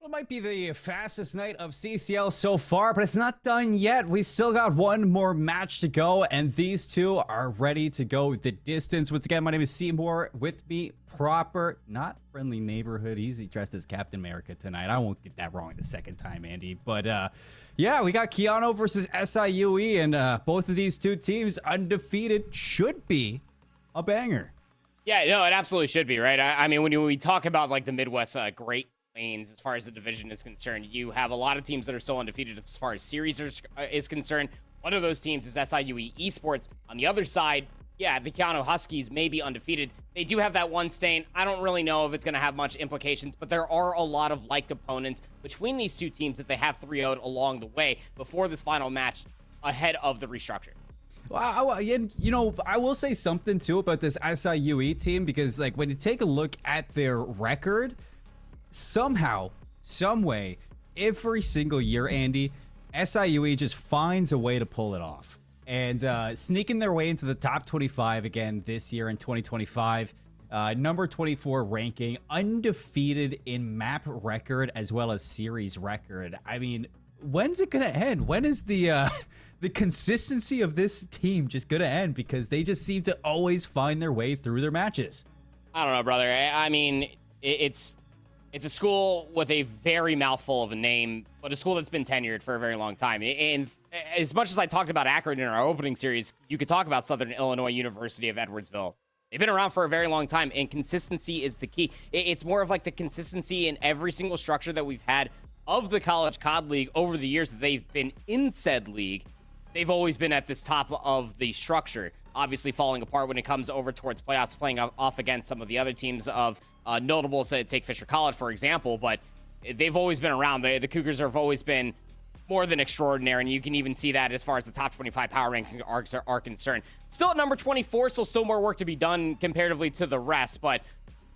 It might be the fastest night of CCL so far, but it's not done yet. We still got one more match to go, and these two are ready to go the distance. Once again, my name is Seymour. With me, proper, not friendly neighborhood. He's dressed as Captain America tonight. I won't get that wrong the second time, Andy. But yeah, we got Keyano versus SIUE, and both of these two teams undefeated. Should be a banger. Yeah, no, it absolutely should be, right? I mean, when we talk about like the Midwest Great Plains, as far as the division is concerned, you have a lot of teams that are still undefeated as far as series is concerned. One of those teams is SIUE Esports. On the other side, yeah, the Keyano Huskies may be undefeated. They do have that one stain. I don't really know if it's going to have much implications, but there are a lot of liked opponents between these two teams that they have 3-0'd along the way before this final match ahead of the restructure. Well, you know, I will say something too about this SIUE team, because like when you take a look at their record, somehow, some way, every single year, Andy, SIUE just finds a way to pull it off and sneaking their way into the top 25 again this year in 2025. Number 24 ranking, undefeated in map record as well as series record. I mean, when's it gonna end? When is the consistency of this team just gonna end? Because they just seem to always find their way through their matches. I don't know, brother. I mean, it's a school with a very mouthful of a name, but a school that's been tenured for a very long time. And as much as I talked about Akron in our opening series, you could talk about Southern Illinois University of Edwardsville. They've been around for a very long time, and consistency is the key. It's more of like the consistency in every single structure that we've had of the College COD League over the years that they've been in said league. They've always been at this top of the structure, obviously falling apart when it comes over towards playoffs, playing off against some of the other teams of notables. Take Fisher College, for example, but they've always been around. The Cougars have always been more than extraordinary, and you can even see that as far as the top 25 power rankings are concerned. Still at number 24, so still more work to be done comparatively to the rest, but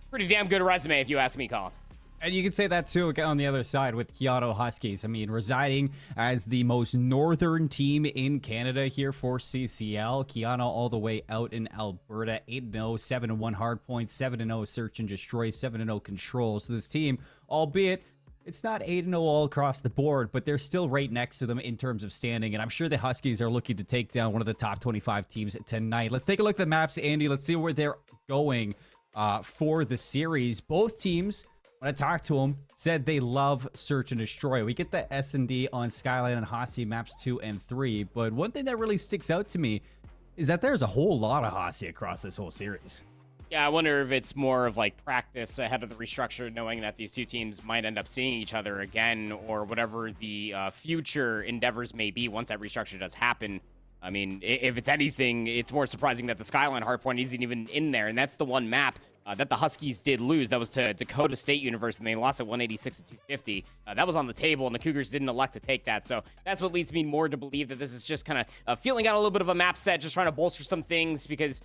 pretty damn good resume if you ask me, Colin. And you can say that too on the other side with Keyano Huskies. I mean, residing as the most northern team in Canada here for CCL. Keyano all the way out in Alberta. 8-0, 7-1 hard points, 7-0 search and destroy, 7-0 control. So this team, albeit it's not 8-0 all across the board, but they're still right next to them in terms of standing. And I'm sure the Huskies are looking to take down one of the top 25 teams tonight. Let's take a look at the maps, Andy. Let's see where they're going for the series. Both teams, when I talked to them, said they love search and destroy. We get the S&D on Skyline and Hossie maps 2 and 3, but one thing that really sticks out to me is that there's a whole lot of Hossie across this whole series. Yeah, I wonder if it's more of like practice ahead of the restructure, knowing that these two teams might end up seeing each other again, or whatever the future endeavors may be once that restructure does happen. I mean, if it's anything, it's more surprising that the Skyline hardpoint isn't even in there, and that's the one map that the Huskies did lose. That was to Dakota State University, and they lost at 186 to 250. That was on the table, and the Cougars didn't elect to take that. So that's what leads me more to believe that this is just kind of feeling out a little bit of a map set, just trying to bolster some things, because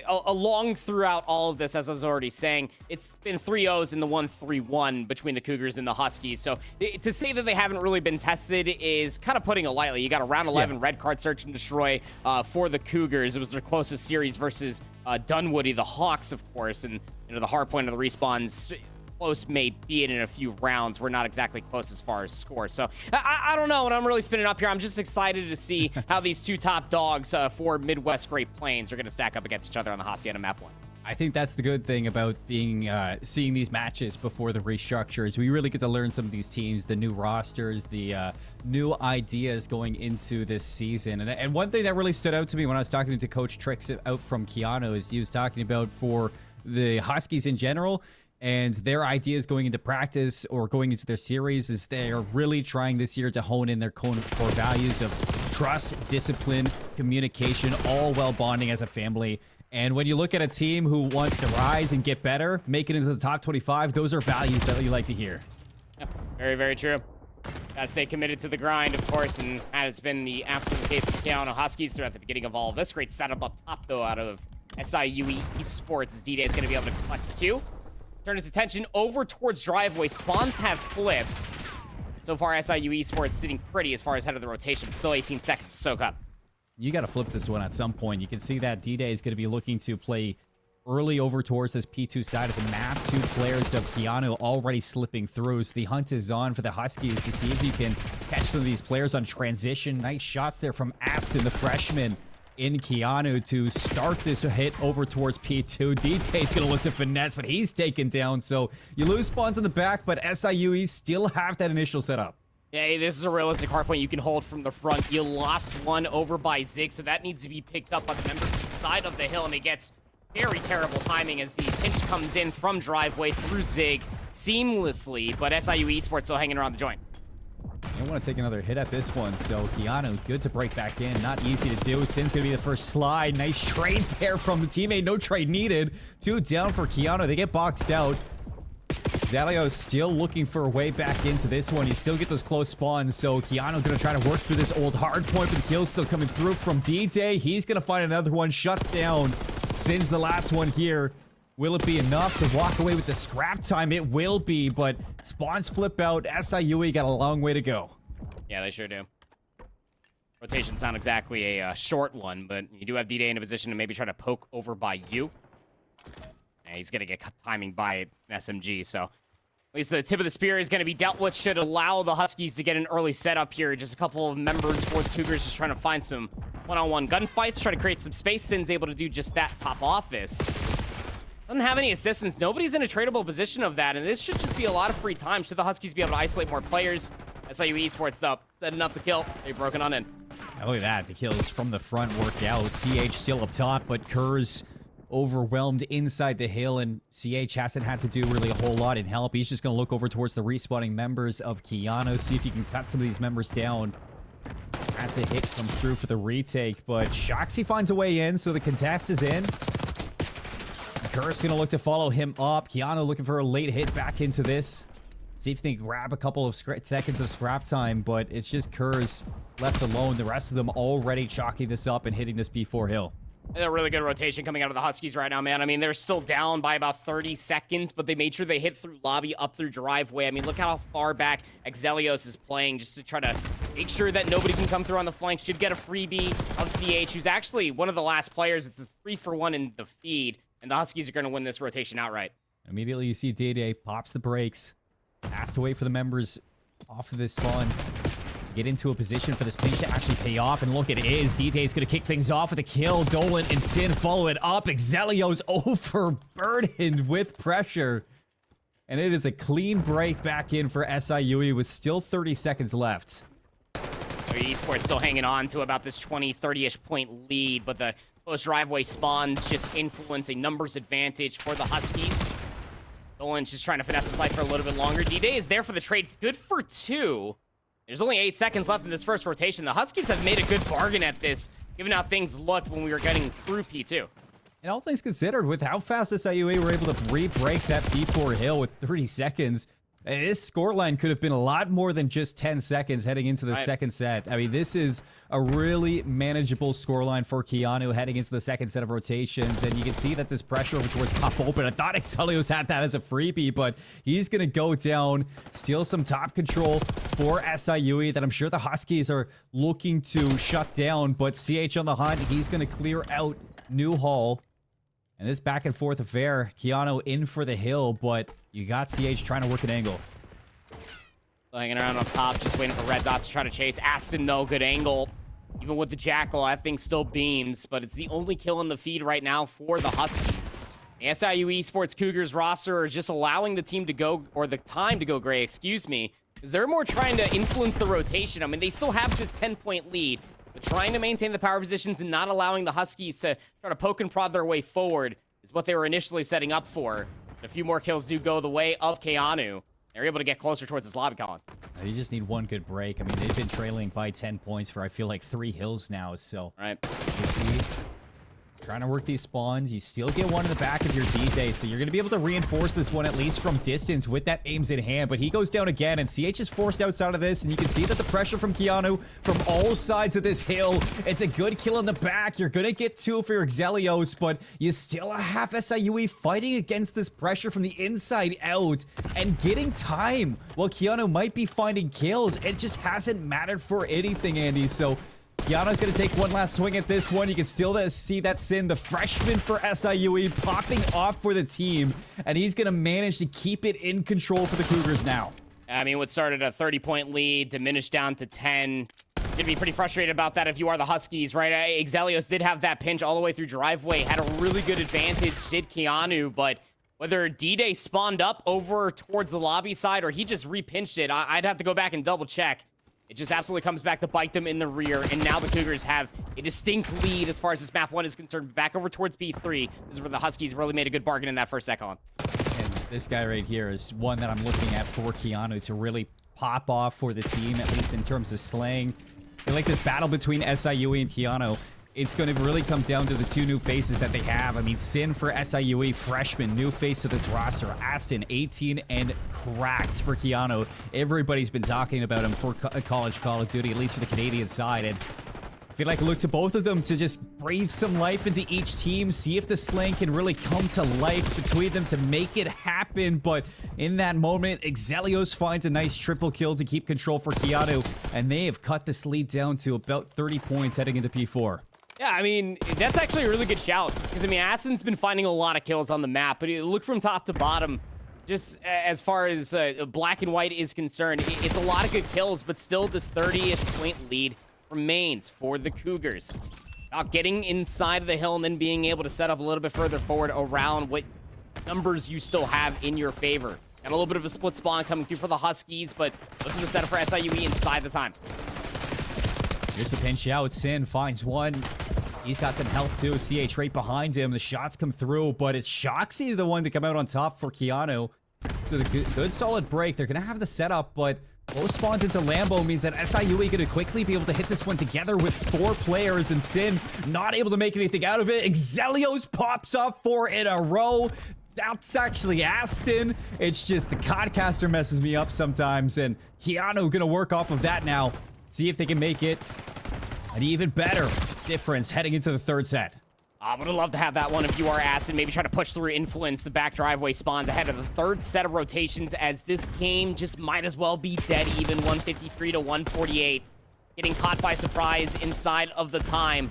along throughout all of this, as I was already saying, it's been 3-0s and the 1-3-1 between the Cougars and the Huskies. So to say that they haven't really been tested is kind of putting it lightly. You got a round 11 red card search and destroy for the Cougars. It was their closest series versus Dunwoody, the Hawks, of course, and you know the hard point of the respawns. Close may be it in a few rounds. We're not exactly close as far as score. So I don't know what I'm really spinning up here. I'm just excited to see how these two top dogs for Midwest Great Plains are going to stack up against each other on the Hacienda map one. I think that's the good thing about being seeing these matches before the restructure is we really get to learn some of these teams, the new rosters, the new ideas going into this season. And one thing that really stood out to me when I was talking to Coach Trix out from Keyano is he was talking about for the Huskies in general, and their ideas going into practice or going into their series is they are really trying this year to hone in their core values of trust, discipline, communication, all while bonding as a family. And when you look at a team who wants to rise and get better, make it into the top 25, those are values that you like to hear. Yeah, very, very true. Gotta stay committed to the grind, of course, and that has been the absolute case with the Keyano Huskies throughout the beginning of all of this. Great setup up top, though, out of SIUE Esports, as D-Day is going to be able to collect the Q. Turn his attention over towards driveway. Spawns have flipped. So far, SIUE Esports sitting pretty as far as head of the rotation. Still 18 seconds to soak up. You got to flip this one at some point. You can see that D-Day is going to be looking to play early over towards this P2 side of the map. 2 players of Keyano already slipping through. So the hunt is on for the Huskies to see if you can catch some of these players on transition. Nice shots there from Aston, the freshman, in Keyano to start this hit over towards P2. DT's going to look to finesse, but he's taken down. So you lose spawns in the back, but SIUE still have that initial setup. Yeah, this is a realistic hardpoint you can hold from the front. You lost one over by Zig, so that needs to be picked up by the member side of the hill, and it gets very terrible timing as the pinch comes in from driveway through Zig seamlessly, but SIUE Esports still hanging around the joint. I don't want to take another hit at this one, so Keyano, good to break back in. Not easy to do. Sin's going to be the first slide. Nice trade there from the teammate. No trade needed. 2 down for Keyano. They get boxed out. Zalio still looking for a way back into this one. You still get those close spawns, so Keyano going to try to work through this old hard point, but the kill's still coming through from D-Day. He's going to find another one shut down. Sin's the last one here. Will it be enough to walk away with the scrap time? It will be, but spawns flip out. SIUE got a long way to go. Yeah, they sure do. Rotation's not exactly a short one, but you do have D-Day in a position to maybe try to poke over by you. Yeah, he's going to get timing by an SMG, so at least the tip of the spear is going to be dealt with. Should allow the Huskies to get an early setup here. Just a couple of members for the Cougars just trying to find some one-on-one gunfights, try to create some space. Sin's able to do just that top office. Doesn't have any assistance. Nobody's in a tradable position of that, and this should just be a lot of free time. Should the Huskies be able to isolate more players? SIUE Esports up, setting up the kill. They've broken on in. Look at that. The kills from the front work out. CH still up top, but Kurz overwhelmed inside the hill, and CH hasn't had to do really a whole lot in help. He's just going to look over towards the respawning members of Keyano, see if he can cut some of these members down as the hit comes through for the retake. But Shoxy finds a way in, so the contest is in. Kurz going to look to follow him up. Keyano looking for a late hit back into this. See if they can grab a couple of seconds of scrap time, but it's just Kurz left alone. The rest of them already chalking this up and hitting this P4 hill. A really good rotation coming out of the Huskies right now, man. I mean, they're still down by about 30 seconds, but they made sure they hit through lobby, up through driveway. I mean, look how far back Exelios is playing just to try to make sure that nobody can come through on the flank. Should get a freebie of CH, who's actually one of the last players. It's a 3-for-1 in the feed, and the Huskies are going to win this rotation outright. Immediately, you see Day-Day pops the brakes. Has to wait for the members off of this spawn. Get into a position for this pinch to actually pay off, and look, it is. D-Day's going to kick things off with a kill. Dolan and Sin follow it up. Exelios overburdened with pressure. And it is a clean break back in for SIUE with still 30 seconds left. Esports still hanging on to about this 20, 30-ish point lead, but the close driveway spawns just influence a numbers advantage for the Huskies. Dolan's just trying to finesse his life for a little bit longer. D-Day is there for the trade. Good for 2. There's only 8 seconds left in this first rotation. The Huskies have made a good bargain at this, given how things looked when we were getting through P2. And all things considered, with how fast SIUE were able to re-break that P4 hill with 30 seconds, this scoreline could have been a lot more than just 10 seconds heading into the second set. I mean, this is a really manageable scoreline for Keyano heading into the second set of rotations. And you can see that this pressure over towards top open. I thought Exelios had that as a freebie, but he's going to go down, steal some top control for SIUE that I'm sure the Huskies are looking to shut down. But CH on the hunt, he's going to clear out New Hall. And this back and forth affair, Keyano in for the hill, but you got CH trying to work an angle. Hanging around up top, just waiting for red dots to try to chase. Aston, no good angle. Even with the Jackal, that thing still beams, but it's the only kill in the feed right now for the Huskies. The SIUE Esports Cougars roster is just allowing the team to go, or the time to go gray, excuse me, because they're more trying to influence the rotation. I mean, they still have this 10-point lead, but trying to maintain the power positions and not allowing the Huskies to try to poke and prod their way forward is what they were initially setting up for. A few more kills do go the way of Keyano. They're able to get closer towards this lobby, Colin. You just need one good break. I mean, they've been trailing by 10 points for, I feel like, 3 hills now, so... Right. You see, trying to work these spawns. You still get one in the back of your D-Day, so you're going to be able to reinforce this one at least from distance with that aims in hand. But he goes down again, and CH is forced outside of this, and you can see that the pressure from Keyano from all sides of this hill. It's a good kill in the back. You're going to get 2 for your Exelios, but you still have SIUE fighting against this pressure from the inside out and getting time. While Keyano might be finding kills, it just hasn't mattered for anything, Andy. So Keyano's going to take one last swing at this one. You can still see that Sin, the freshman for SIUE, popping off for the team. And he's going to manage to keep it in control for the Cougars now. I mean, what started a 30-point lead, diminished down to 10. You're gonna be pretty frustrated about that if you are the Huskies, right? Exelios did have that pinch all the way through driveway, had a really good advantage, did Keyano, but whether D-Day spawned up over towards the lobby side or he just repinched it, I'd have to go back and double check. It just absolutely comes back to bite them in the rear, and now the Cougars have a distinct lead as far as this map 1 is concerned. Back over towards B3. This is where the Huskies really made a good bargain in that first second. And this guy right here is one that I'm looking at for Keyano to really pop off for the team, at least in terms of slaying. I like this battle between SIUE and Keyano. It's going to really come down to the two new faces that they have. I mean, Sin for SIUE, freshman, new face to this roster. Aston, 18 and cracked for Keyano. Everybody's been talking about him for college Call of Duty, at least for the Canadian side. And I feel like look to both of them to just breathe some life into each team, see if the slang can really come to life between them to make it happen. But in that moment, Exelios finds a nice triple kill to keep control for Keyano, and they have cut this lead down to about 30 points heading into P4. Yeah, I mean, that's actually a really good shout. Because, I mean, Aston's been finding a lot of kills on the map, but look from top to bottom, just as far as black and white is concerned, it's a lot of good kills, but still this 30-ish point lead remains for the Cougars. Now getting inside of the hill and then being able to set up a little bit further forward around what numbers you still have in your favor. Got a little bit of a split spawn coming through for the Huskies, but listen to the setup for SIUE inside the time. Here's the pinch out. Sin finds one. He's got some help too. CH right behind him. The shots come through, but it's Shoxy the one to come out on top for Keyano. So the good solid break. They're going to have the setup, but both spawns into Lambo means that SIUE going to quickly be able to hit this one together with 4 players, and Sin not able to make anything out of it. Exelios pops up 4 in a row. That's actually Aston. It's just the Codcaster messes me up sometimes, and Keyano going to work off of that now. See if they can make it an even better difference heading into the third set. I would have loved to have that one if you are Aston. Maybe try to push through influence the back driveway spawns ahead of the third set of rotations, as this game just might as well be dead even. 153 to 148. Getting caught by surprise inside of the time.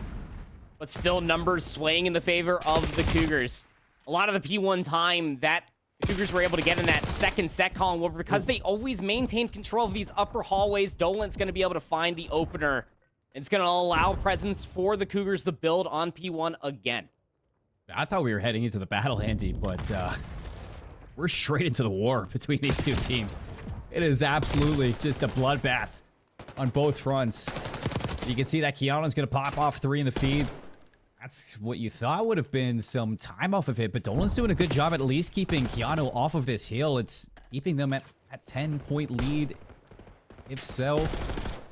But still numbers swaying in the favor of the Cougars. A lot of the P1 time that the Cougars were able to get in that second set column were because they always maintained control of these upper hallways. Dolan's going to be able to find the opener. It's going to allow presence for the Cougars to build on P1 again. I thought we were heading into the battle, Andy, but we're straight into the war between these two teams. It is absolutely just a bloodbath on both fronts. You can see that Keyano's going to pop off 3 in the feed. That's what you thought would have been some time off of it, but Dolan's doing a good job at least keeping Keyano off of this hill. It's keeping them at 10-point lead. If so,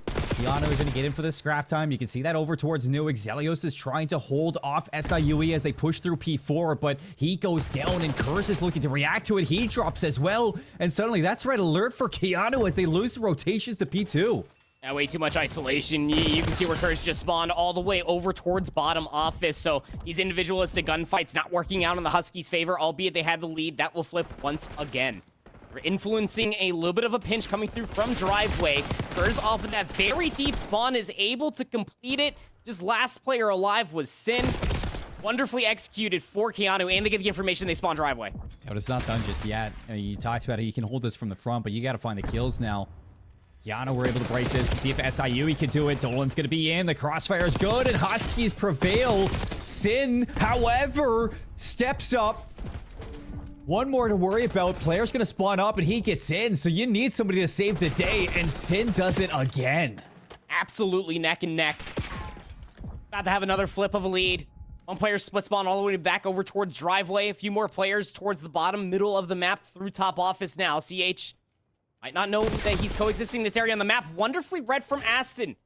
Keyano is going to get in for the scrap time. You can see that over towards New. Exelios is trying to hold off SIUE as they push through P4, but he goes down, and Curse is looking to react to it. He drops as well, and suddenly that's red alert for Keyano as they lose the rotations to P2. Yeah, way too much isolation. You can see where Curse just spawned all the way over towards bottom office, so these individualistic gunfights not working out in the Huskies' favor, albeit they had the lead. That will flip once again. We're influencing a little bit of a pinch coming through from driveway. Curse off of that very deep spawn is able to complete it. Just last player alive was Sin. Wonderfully executed for Keyano, and they get the information they spawn driveway. Yeah, but it's not done just yet. You talked about it. You can hold this from the front, but you got to find the kills now. Keyano were able to break this and see if SIUE can do it. Dolan's going to be in. The crossfire is good, and Huskies prevail. Sin, however, steps up. One more to worry about. Player's going to spawn up, and he gets in, so you need somebody to save the day, and Sin does it again. Absolutely neck and neck. About to have another flip of a lead. One player split spawn all the way back over towards driveway. A few more players towards the bottom middle of the map through top office now. CH might not know that he's coexisting in this area on the map. Wonderfully read from Aston.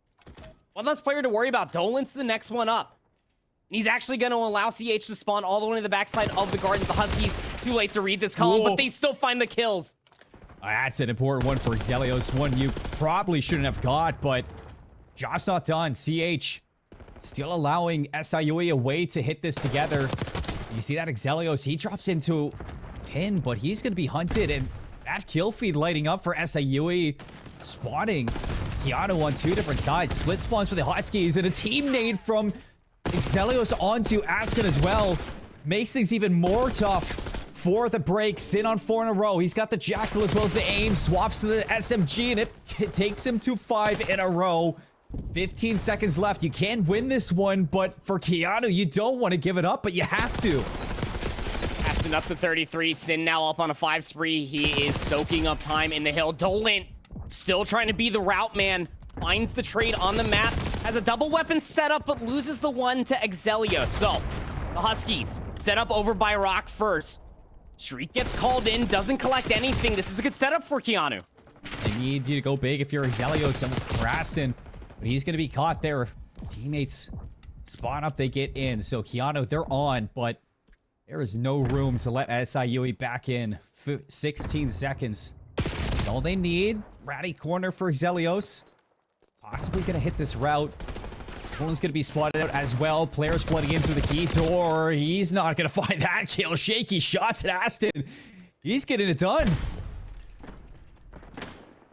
One less player to worry about. Dolan's the next one up. And he's actually going to allow CH to spawn all the way to the backside of the gardens. The Huskies, too late to read this column, but they still find the kills. That's an important one for Exelios. One you probably shouldn't have got, but job's not done. CH still allowing SIUE a way to hit this together. You see that Exelios, he drops into 10, but he's going to be hunted, and that kill feed lighting up for SIUE, spawning Keyano on two different sides. Split spawns for the Huskies, and a team nade from Exelios onto Aston as well. Makes things even more tough for the break. Sin on 4 in a row. He's got the Jackal as well as the aim. Swaps to the SMG, and it takes him to 5 in a row. 15 seconds left. You can win this one, but for Keyano, you don't want to give it up, but you have to. Aston up to 33. Sin now up on a 5 spree. He is soaking up time in the hill. Dolan still trying to be the route man. Finds the trade on the map. Has a double weapon set up, but loses the one to Exelios. So, the Huskies set up over by Rock first. Shriek gets called in, doesn't collect anything. This is a good setup for Keyano. They need you to go big if you're Exelios and for Aston, but he's going to be caught there. Teammates spawn up, they get in. So Keyano, they're on, but there is no room to let SIUE back in. 16 seconds. That's all they need. Ratty corner for Exelios. Possibly going to hit this route. One's going to be spotted out as well. Players flooding in through the key door. He's not going to find that kill. Shaky shots at Aston. He's getting it done.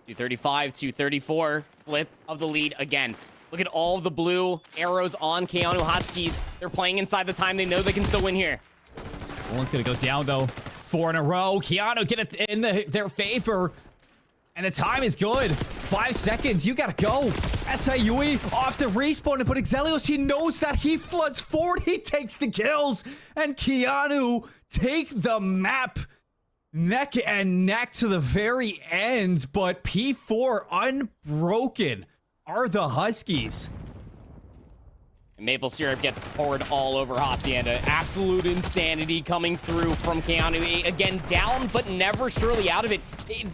235, 234. Flip of the lead again. Look at all of the blue arrows on Keyano Huskies. They're playing inside the time. They know they can still win here. One's going to go down, though. 4 in a row. Keyano get it in their favor. And the time is good. 5 seconds. You gotta go. SIUE off the respawn. But Exelios, he knows that. He floods forward. He takes the kills. And Keyano take the map neck and neck to the very end. But P4 unbroken are the Huskies. Maple syrup gets poured all over Hacienda. Absolute insanity coming through from Keyano. Again, down, but never surely out of it.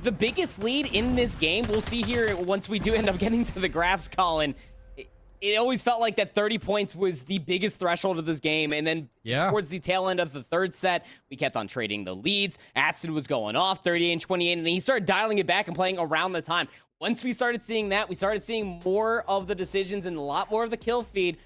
The biggest lead in this game, we'll see here once we do end up getting to the graphs, Colin. It always felt like that 30 points was the biggest threshold of this game. And then towards the tail end of the third set, we kept on trading the leads. Aston was going off 38 and 28, and then he started dialing it back and playing around the time. Once we started seeing that, we started seeing more of the decisions and a lot more of the kill feed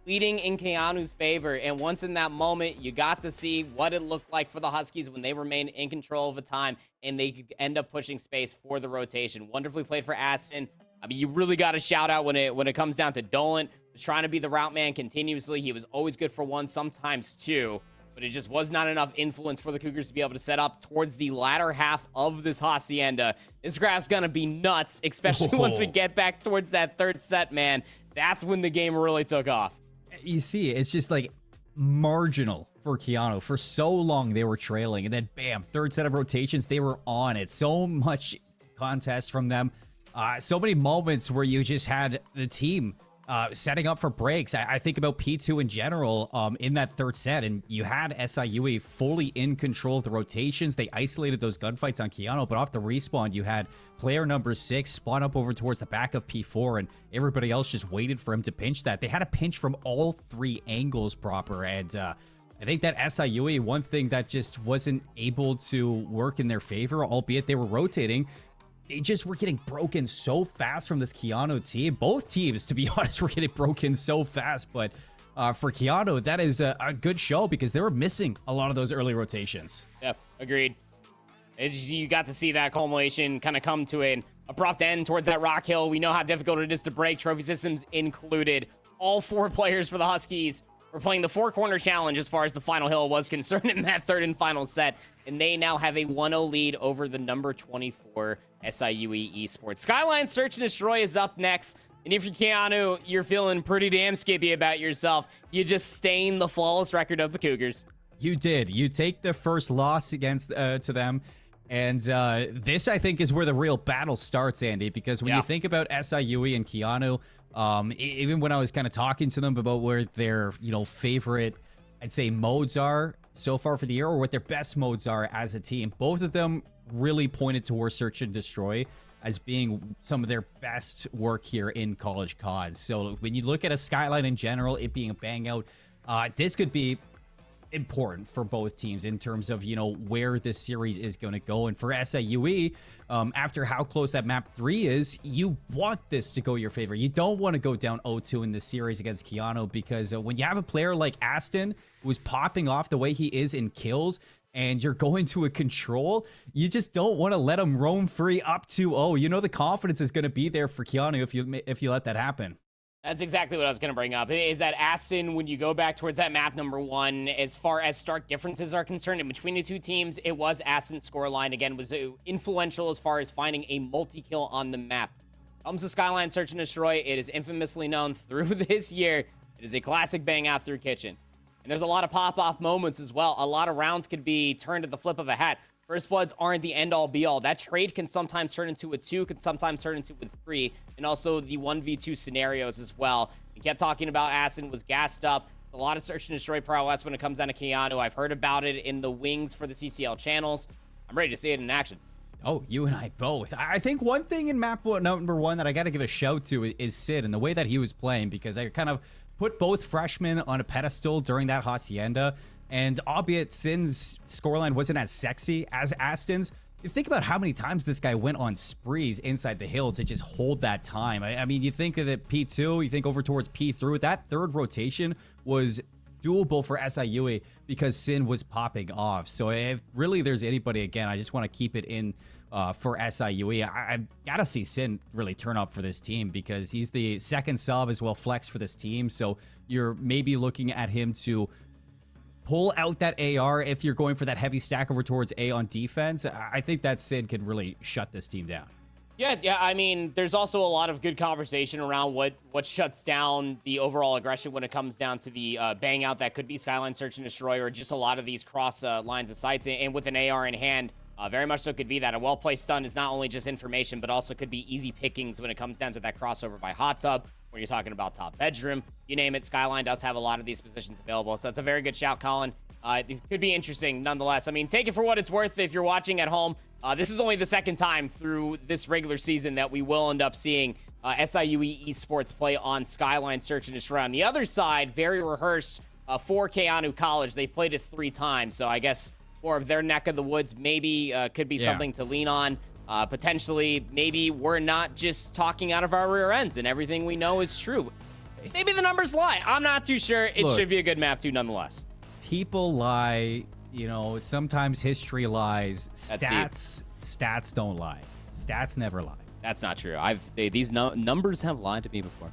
leading in Keyano's favor. And once in that moment, you got to see what it looked like for the Huskies when they remained in control of the time and they could end up pushing space for the rotation. Wonderfully played for Aston. I mean, you really got to shout out when it comes down to Dolan. Was trying to be the route man continuously. He was always good for one, sometimes two, but it just was not enough influence for the Cougars to be able to set up towards the latter half of this Hacienda. This graph's gonna be nuts, especially once we get back towards that third set, man. That's when the game really took off. You see, it's just like marginal for Keyano. For so long, they were trailing, and then bam, third set of rotations, they were on it. So much contest from them. So many moments where you just had the team setting up for breaks. I think about P2 in general in that third set, and you had SIUE fully in control of the rotations. They isolated those gunfights on Keyano, but off the respawn, you had player number 6 spawn up over towards the back of P4, and everybody else just waited for him to pinch that. They had a pinch from all 3 angles proper, and I think that SIUE, one thing that just wasn't able to work in their favor, albeit they were rotating, they just were getting broken so fast from this Keyano team. Both teams, to be honest, were getting broken so fast. But for Keyano, that is a good show because they were missing a lot of those early rotations. Yep, agreed. You got to see that culmination kind of come to an abrupt end towards that rock hill. We know how difficult it is to break, trophy systems included. All 4 players for the Huskies were playing the 4-corner challenge as far as the final hill was concerned in that third and final set. And they now have a 1-0 lead over the number 24 SIUE Esports. Skyline Search and Destroy is up next. And if you're Keyano, you're feeling pretty damn skippy about yourself. You just stained the flawless record of the Cougars. You did. You take the first loss against to them. And this, I think, is where the real battle starts, Andy, because when you think about SIUE and Keyano, even when I was kind of talking to them about where their, favorite, I'd say, modes are so far for the year, or what their best modes are as a team, both of them really pointed towards Search and Destroy as being some of their best work here in College COD. So when you look at a Skyline in general, it being a bang out, this could be important for both teams in terms of, where this series is going to go. And for SIUE, after how close that map 3 is, you want this to go your favor. You don't want to go down 0-2 in this series against Keyano, because when you have a player like Aston who's popping off the way he is in kills, and you're going to a control, you just don't want to let him roam free up 2-0. You know the confidence is going to be there for Keyano if you let that happen. That's exactly what I was going to bring up, is that Aston, when you go back towards that map number 1, as far as stark differences are concerned, and between the two teams, it was Aston's scoreline, again, was influential as far as finding a multi-kill on the map. Comes to Skyline Search and Destroy, it is infamously known through this year. It is a classic bang out through kitchen. And there's a lot of pop-off moments as well. A lot of rounds could be turned at the flip of a hat. First Bloods aren't the end-all, be-all. That trade can sometimes turn into a 2, can sometimes turn into a 3, and also the 1v2 scenarios as well. We kept talking about Aston was gassed up. A lot of search and destroy prowess when it comes down to Keyano. I've heard about it in the wings for the CCL channels. I'm ready to see it in action. Oh, you and I both. I think one thing in map number 1 that I got to give a shout to is Sid and the way that he was playing, because I kind of put both freshmen on a pedestal during that Hacienda. And albeit Sin's scoreline wasn't as sexy as Aston's, you think about how many times this guy went on sprees inside the hill to just hold that time. I mean, you think of the P2, you think over towards P3. That third rotation was doable for SIUE because Sin was popping off. So if really there's anybody, again, I just want to keep it in for SIUE. I gotta see Sin really turn up for this team because he's the second sub as well flex for this team. So you're maybe looking at him to pull out that AR if you're going for that heavy stack over towards A on defense. I think that Sid could really shut this team down. Yeah, I mean, there's also a lot of good conversation around what shuts down the overall aggression when it comes down to the bang out that could be Skyline Search and Destroy, or just a lot of these cross lines of sights. And with an AR in hand, very much so could be that. A well-placed stun is not only just information, but also could be easy pickings when it comes down to that crossover by Hot Tub, when you're talking about top bedroom. You name it, Skyline does have a lot of these positions available. So that's a very good shout, Colin. It could be interesting nonetheless. I mean, take it for what it's worth if you're watching at home. This is only the second time through this regular season that we will end up seeing SIUE Esports play on Skyline Search and Destroy. On the other side, very rehearsed for Keyano College. They've played it 3 times, so I guess more of their neck of the woods maybe could be something to lean on. Potentially, maybe we're not just talking out of our rear ends and everything we know is true. Maybe the numbers lie. I'm not too sure. It should be a good map too, nonetheless. People lie. You know, sometimes history lies. Stats don't lie. Stats never lie. That's not true. These numbers have lied to me before.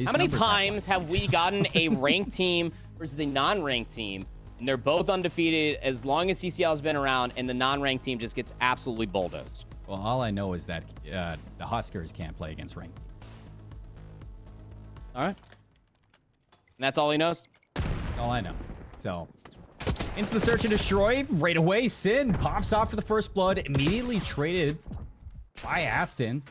How many times have we gotten a ranked team versus a non-ranked team, and they're both undefeated as long as CCL has been around, and the non-ranked team just gets absolutely bulldozed? Well, all I know is that the Huskies can't play against ranked teams. All right. And that's all he knows? All I know. So, into the search and destroy. Right away, Sin pops off for the first blood. Immediately traded by Aston.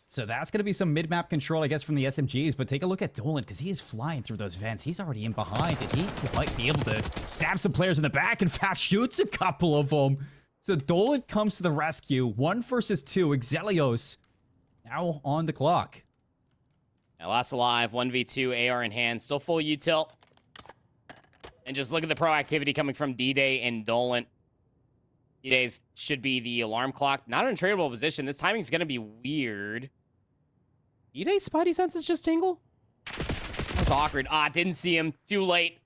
So that's going to be some mid-map control, I guess, from the SMGs. But take a look at Dolan, because he is flying through those vents. He's already in behind, and he might be able to stab some players in the back. In fact, shoots a couple of them. So Dolan comes to the rescue. 1 versus 2. Exelios now on the clock. Now, last alive, 1v2, AR in hand, still full util. And just look at the proactivity coming from D-Day and Dolan. D-Day's should be the alarm clock. Not in a tradable position. This timing's going to be weird. D-Day's Spidey senses just tingle? That's awkward. Didn't see him. Too late.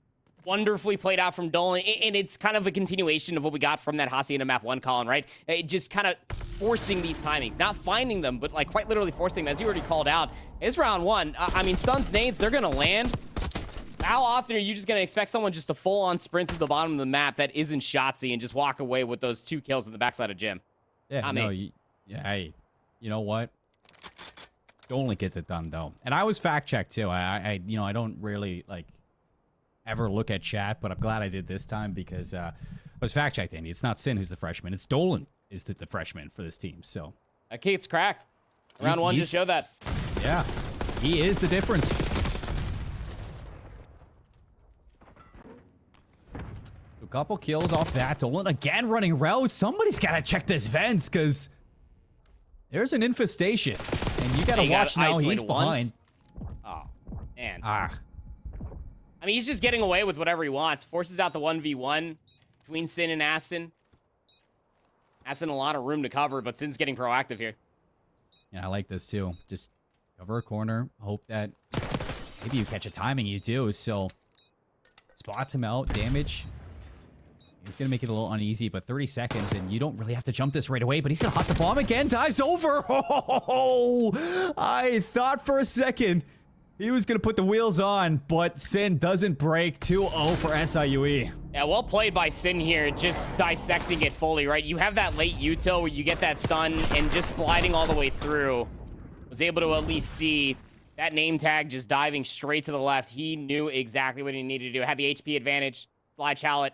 Wonderfully played out from Dolan. And it's kind of a continuation of what we got from that Hacienda map 1, Colin, right? It just kind of forcing these timings. Not finding them, but like quite literally forcing them. As you already called out, it's round 1. I mean, stuns, nades, they're going to land. How often are you just going to expect someone just to full-on sprint through the bottom of the map that isn't Shotzzy and just walk away with those 2 kills in the backside of Jim? Yeah, hey, you know what? Dolan gets it done, though. And I was fact-checked, too. I don't really, ever look at chat, but I'm glad I did this time because I was fact-checked, Andy. It's not Sin who's the freshman. It's Dolan is the freshman for this team, so. That kid's cracked. Round 1 just showed that. Yeah, he is the difference. A couple kills off that. Dolan again running routes. Somebody's got to check this vents because there's an infestation. And you got to watch now. He's behind. Oh, man. I mean, he's just getting away with whatever he wants. Forces out the 1v1 between Sin and Aston. Aston a lot of room to cover, but Sin's getting proactive here. Yeah, I like this too. Just cover a corner. Hope that maybe you catch a timing. You do. So spots him out. Damage He's going to make it a little uneasy, but 30 seconds, and you don't really have to jump this right away, but he's going to hot the bomb again, dives over. Oh, I thought for a second he was going to put the wheels on, but Sin doesn't break. 2-0 for SIUE. Yeah, well played by Sin here, just dissecting it fully, right? You have that late util where you get that stun and just sliding all the way through. Was able to at least see that name tag just diving straight to the left. He knew exactly what he needed to do. Had the HP advantage. Slide Chalet.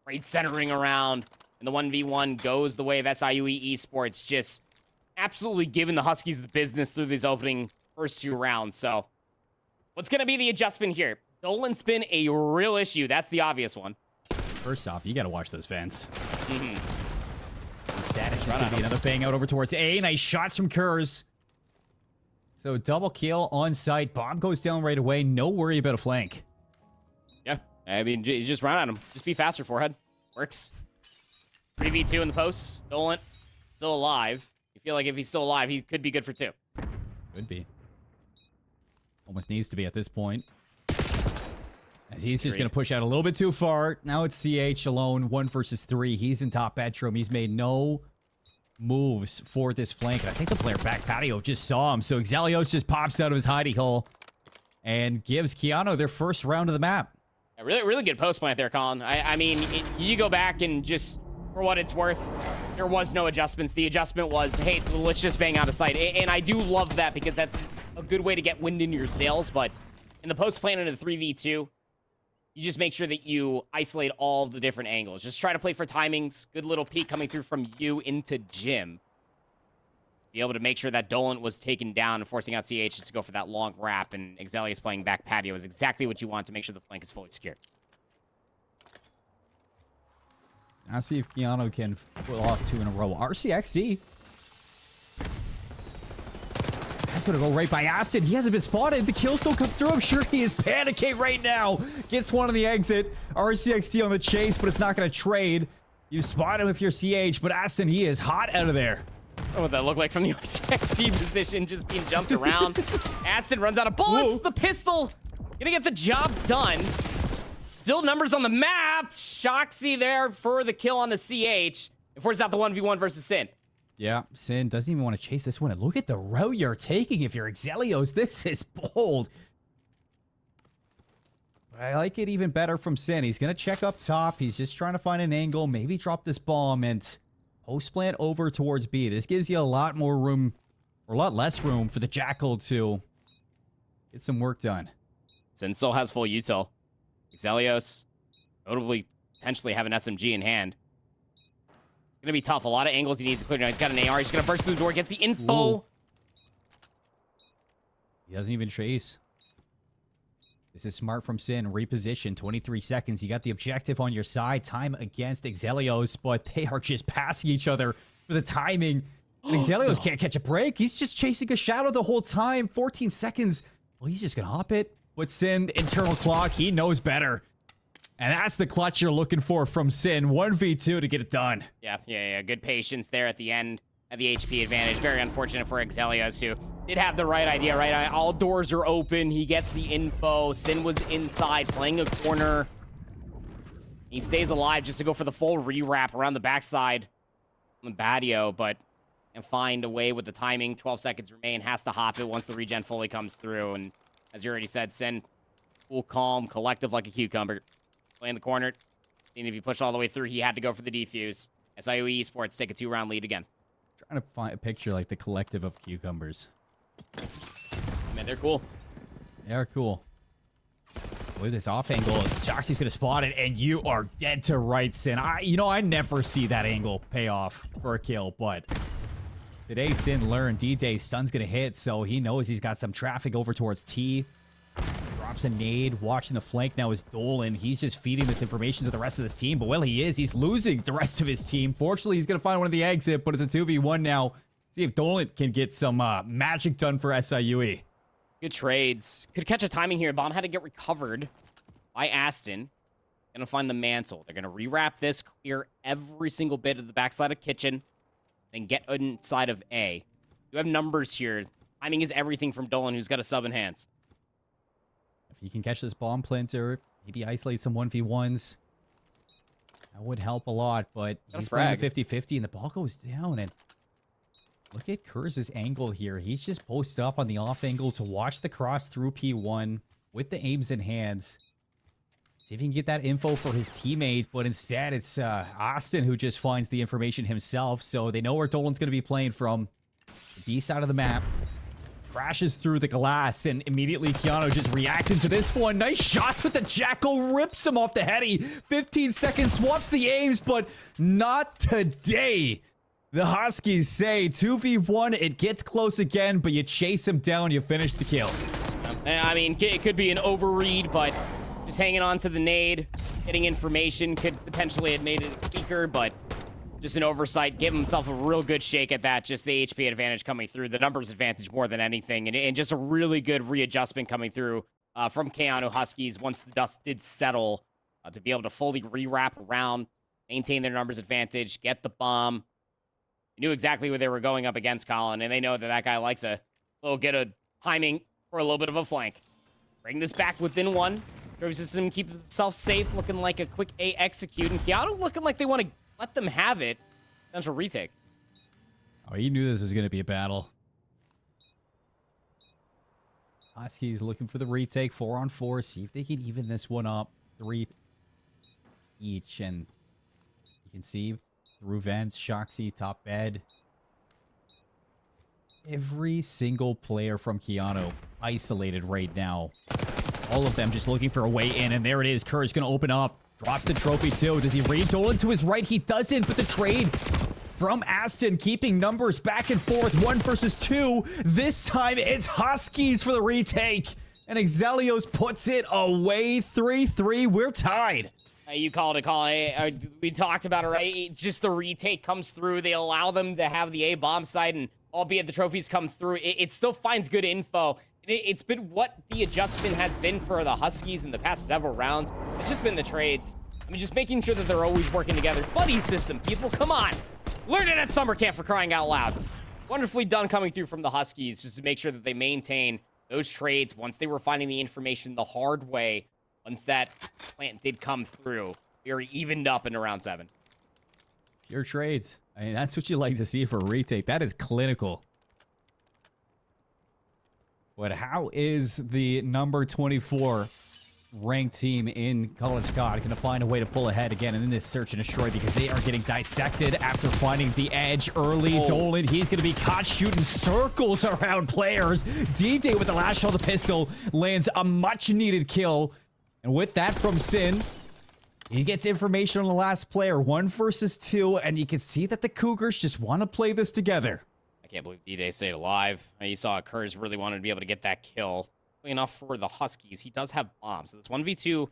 Great centering around. And the 1v1 goes the way of SIUE Esports. Just absolutely giving the Huskies the business through these opening first 2 rounds. So what's going to be the adjustment here? Dolan's been a real issue. That's the obvious one. First off, you got to watch those vents. Mm-hmm. Status is going to be another bang out over towards A. Nice shots from Kurz. So double kill on site. Bomb goes down right away. No worry about a flank. Yeah. I mean, you just run at him. Just be faster, forehead. Works. 3v2 in the post. Dolan still alive. You feel like if he's still alive, he could be good for 2. Could be. Almost needs to be at this point. As he's just going to push out a little bit too far. Now it's CH alone. 1 versus 3. He's in top bedroom. He's made no moves for this flank. I think the player back patio just saw him. So Exelios just pops out of his hidey hole and gives Keyano their first round of the map. A really good post plant there, Colin. I mean, you go back and just, for what it's worth, there was no adjustments. The adjustment was, hey, let's just bang out of sight. And I do love that because that's a good way to get wind into your sails. But in the post plant into the 3v2, you just make sure that you isolate all the different angles. Just try to play for timings. Good little peek coming through from you into Jim. Be able to make sure that Dolan was taken down and forcing out CH to go for that long wrap. And Exelius playing back patio is exactly what you want to make sure the flank is fully secured. I'll see if Keyano can pull off 2 in a row. RCXD. That's going to go right by Aston. He hasn't been spotted. The kills don't come through. I'm sure he is panicking right now. Gets one on the exit. RCXD on the chase, but it's not going to trade. You spot him if you're CH, but Aston, he is hot out of there. What would that look like from the RCXD position, just being jumped around. Aston runs out of bullets. Whoa. The pistol gonna get the job done. Still numbers on the map. Shoxy there for the kill on the CH. It forces out the 1v1 versus Sin. Yeah, Sin doesn't even want to chase this one. And look at the route you're taking if you're Exelios. This is bold. I like it even better from Sin. He's going to check up top. He's just trying to find an angle, maybe drop this bomb and post plant over towards B. This gives you a lot more room, or a lot less room for the Jackal to get some work done. Sin still has full util. Exelios notably potentially have an SMG in hand. Gonna be tough. A lot of angles he needs to clear now. He's got an AR. He's gonna burst through the door. Gets the info. Ooh. He doesn't even chase. This is smart from Sin. Reposition. 23 seconds. You got the objective on your side. Time against Exelios, but they are just passing each other for the timing. And Exelios can't catch a break. He's just chasing a shadow the whole time. 14 seconds. Well, he's just gonna hop it. But Sin, internal clock. He knows better. And that's the clutch you're looking for from Sin. 1v2 to get it done. Yeah. Good patience there at the end of the HP advantage. Very unfortunate for Exelios, who did have the right idea, right? All doors are open. He gets the info. Sin was inside, playing a corner. He stays alive just to go for the full re-wrap around the backside on the patio, but and find a way with the timing. 12 seconds remain. Has to hop it once the regen fully comes through. And as you already said, Sin, cool, calm, collective like a cucumber. Playing the corner. And if he pushed all the way through, he had to go for the defuse. SIUE Esports take a 2-round lead again. Trying to find a picture like the collective of cucumbers. Man, they're cool. They are cool. Look at this off angle. Joxy's going to spot it, and you are dead to rights, Sin. I never see that angle pay off for a kill, but today Sin learned D-Day stun's going to hit, so he knows he's got some traffic over towards T. Drops a nade. Watching the flank now is Dolan. He's just feeding this information to the rest of the team, but well, he's losing the rest of his team. Fortunately, he's going to find one of the exit, but it's a 2v1 now. See if Dolan can get some magic done for SIUE. Good trades. Could catch a timing here. Bomb had to get recovered by Aston. Gonna find the mantle. They're gonna rewrap this, clear every single bit of the backside of kitchen, then get inside of A. You have numbers here. Timing is everything from Dolan, who's got a sub in hands. If he can catch this bomb planter, maybe isolate some 1v1s. That would help a lot, but he's playing 50-50 and the ball goes down. And look at Kurz' angle here. He's just posted up on the off angle to watch the cross through P1 with the aims in hands. See if he can get that info for his teammate, but instead it's Austin who just finds the information himself. So they know where Dolan's going to be playing from. The B side of the map. Crashes through the glass, and immediately Keyano just reacted to this one. Nice shots with the Jackal, rips him off the heady. 15 seconds, swaps the aims, but not today. The Huskies say 2v1, it gets close again, but you chase him down, you finish the kill. I mean, it could be an overread, but just hanging on to the nade, getting information could potentially have made it weaker, but just an oversight, give himself a real good shake at that. Just the HP advantage coming through, the numbers advantage more than anything, and just a really good readjustment coming through from Keyano Huskies once the dust did settle to be able to fully re-wrap around, maintain their numbers advantage, get the bomb. They knew exactly what they were going up against, Colin, and they know that that guy likes a little get a timing for a little bit of a flank. Bring this back within one. Trophy system keep themselves safe, looking like a quick A execute, and Keyano looking like they want to let them have it. Potential retake. Oh, he knew this was going to be a battle. Huskies looking for the retake. 4-on-4. See if they can even this one up. 3 each. And you can see through vents, Shoxy, top bed. Every single player from Keyano isolated right now. All of them just looking for a way in. And there it is. Kerr's going to open up. Drops the trophy too. Does he read Dolan to his right? He doesn't, but the trade from Aston keeping numbers back and forth. 1 versus 2. This time it's Huskies for the retake. And Exelios puts it away. 3-3. We're tied. You called it, Colin. We talked about it, right? It's just the retake comes through. They allow them to have the A bomb side, and albeit the trophies come through, it still finds good info. It's been what the adjustment has been for the Huskies in the past several rounds. It's just been the trades. I mean, just making sure that they're always working together. Buddy system, people, come on. Learn it at summer camp, for crying out loud. Wonderfully done coming through from the Huskies, just to make sure that they maintain those trades once they were finding the information the hard way. Once that plant did come through, we were evened up in round 7. Pure trades. I mean, that's what you like to see for a retake. That is clinical. But how is the number 24 ranked team in College God going to find a way to pull ahead again in this search and destroy, because they are getting dissected after finding the edge early? Dolan, he's going to be caught shooting circles around players. D-Day with the last shot of the pistol lands a much-needed kill. And with that from Sin, he gets information on the last player. 1 versus 2, and you can see that the Cougars just want to play this together. I can't believe D-Day stayed alive. You saw Kurz really wanted to be able to get that kill. Enough for the Huskies. He does have bombs, so this 1v2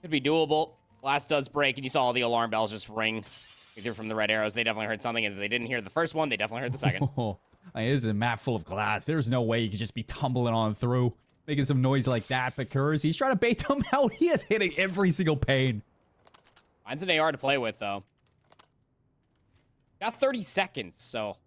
could be doable. Glass does break, and you saw all the alarm bells just ring. You hear from the red arrows. They definitely heard something, and if they didn't hear the first one, they definitely heard the second. Oh, it is a map full of glass. There's no way you could just be tumbling on through, making some noise like that. But Kurz, he's trying to bait them out. He is hitting every single pane. Finds an AR to play with, though. Got 30 seconds, so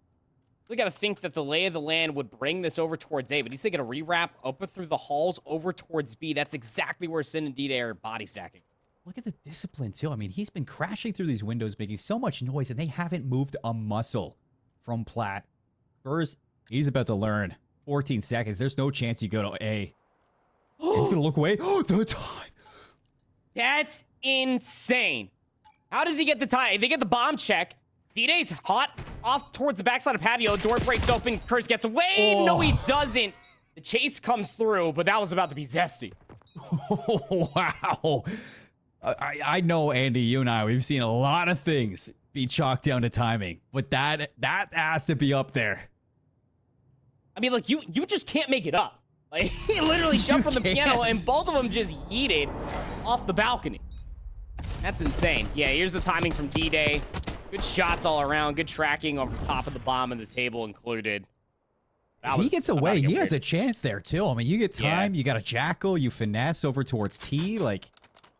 we got to think that the lay of the land would bring this over towards A, but he's taking a rewrap open through the halls over towards B. That's exactly where Sin and D-Day are body stacking. Look at the discipline, too. I mean, he's been crashing through these windows, making so much noise, and they haven't moved a muscle from Platt. First, he's about to learn. 14 seconds. There's no chance you go to A. Sin's going to look away. Oh, the time. That's insane. How does he get the time? They get the bomb check. D-Day's hot off towards the backside of patio. Door breaks open. Kurz gets away. Oh. No, he doesn't. The chase comes through, but that was about to be zesty. Oh, wow. I know, Andy, you and I, we've seen a lot of things be chalked down to timing, but that has to be up there. I mean, like, you just can't make it up. Like, he literally jumped from the piano, and both of them just yeeted off the balcony. That's insane. Yeah, here's the timing from D-Day. Good shots all around. Good tracking over top of the bomb and the table included. If he gets away, he has a chance there, too. I mean, you get time, you got a Jackal, you finesse over towards T, like...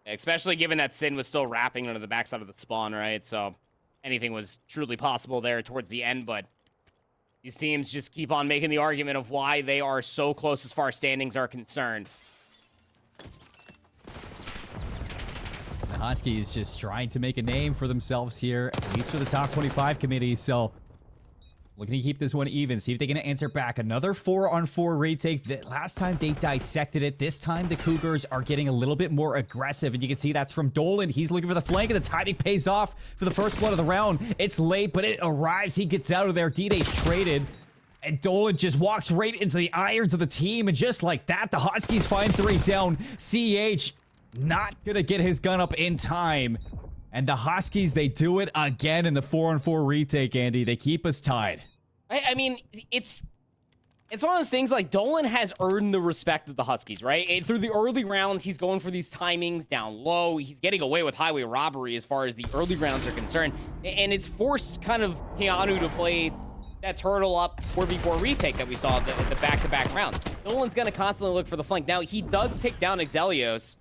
Especially given that Sin was still wrapping under the backside of the spawn, right? So anything was truly possible there towards the end, but these teams just keep on making the argument of why they are so close as far as standings are concerned. The Huskies just trying to make a name for themselves here, at least for the top 25 committee. So looking to keep this one even, see if they can answer back. Another 4-on-4 retake. Last time they dissected it. This time the Cougars are getting a little bit more aggressive, and you can see that's from Dolan. He's looking for the flank, and the timing pays off for the first one of the round. It's late, but it arrives. He gets out of there. D-Day's traded, and Dolan just walks right into the irons of the team, and just like that, the Huskies find 3 down. CH not gonna get his gun up in time. And the Huskies, they do it again in the 4-on-4 retake, Andy. They keep us tied. I mean, it's one of those things, like, Dolan has earned the respect of the Huskies, right? And through the early rounds, he's going for these timings down low. He's getting away with highway robbery as far as the early rounds are concerned. And it's forced kind of Keyano to play that turtle up 4v4 retake that we saw the back-to-back rounds. Dolan's going to constantly look for the flank. Now, he does take down Exelios,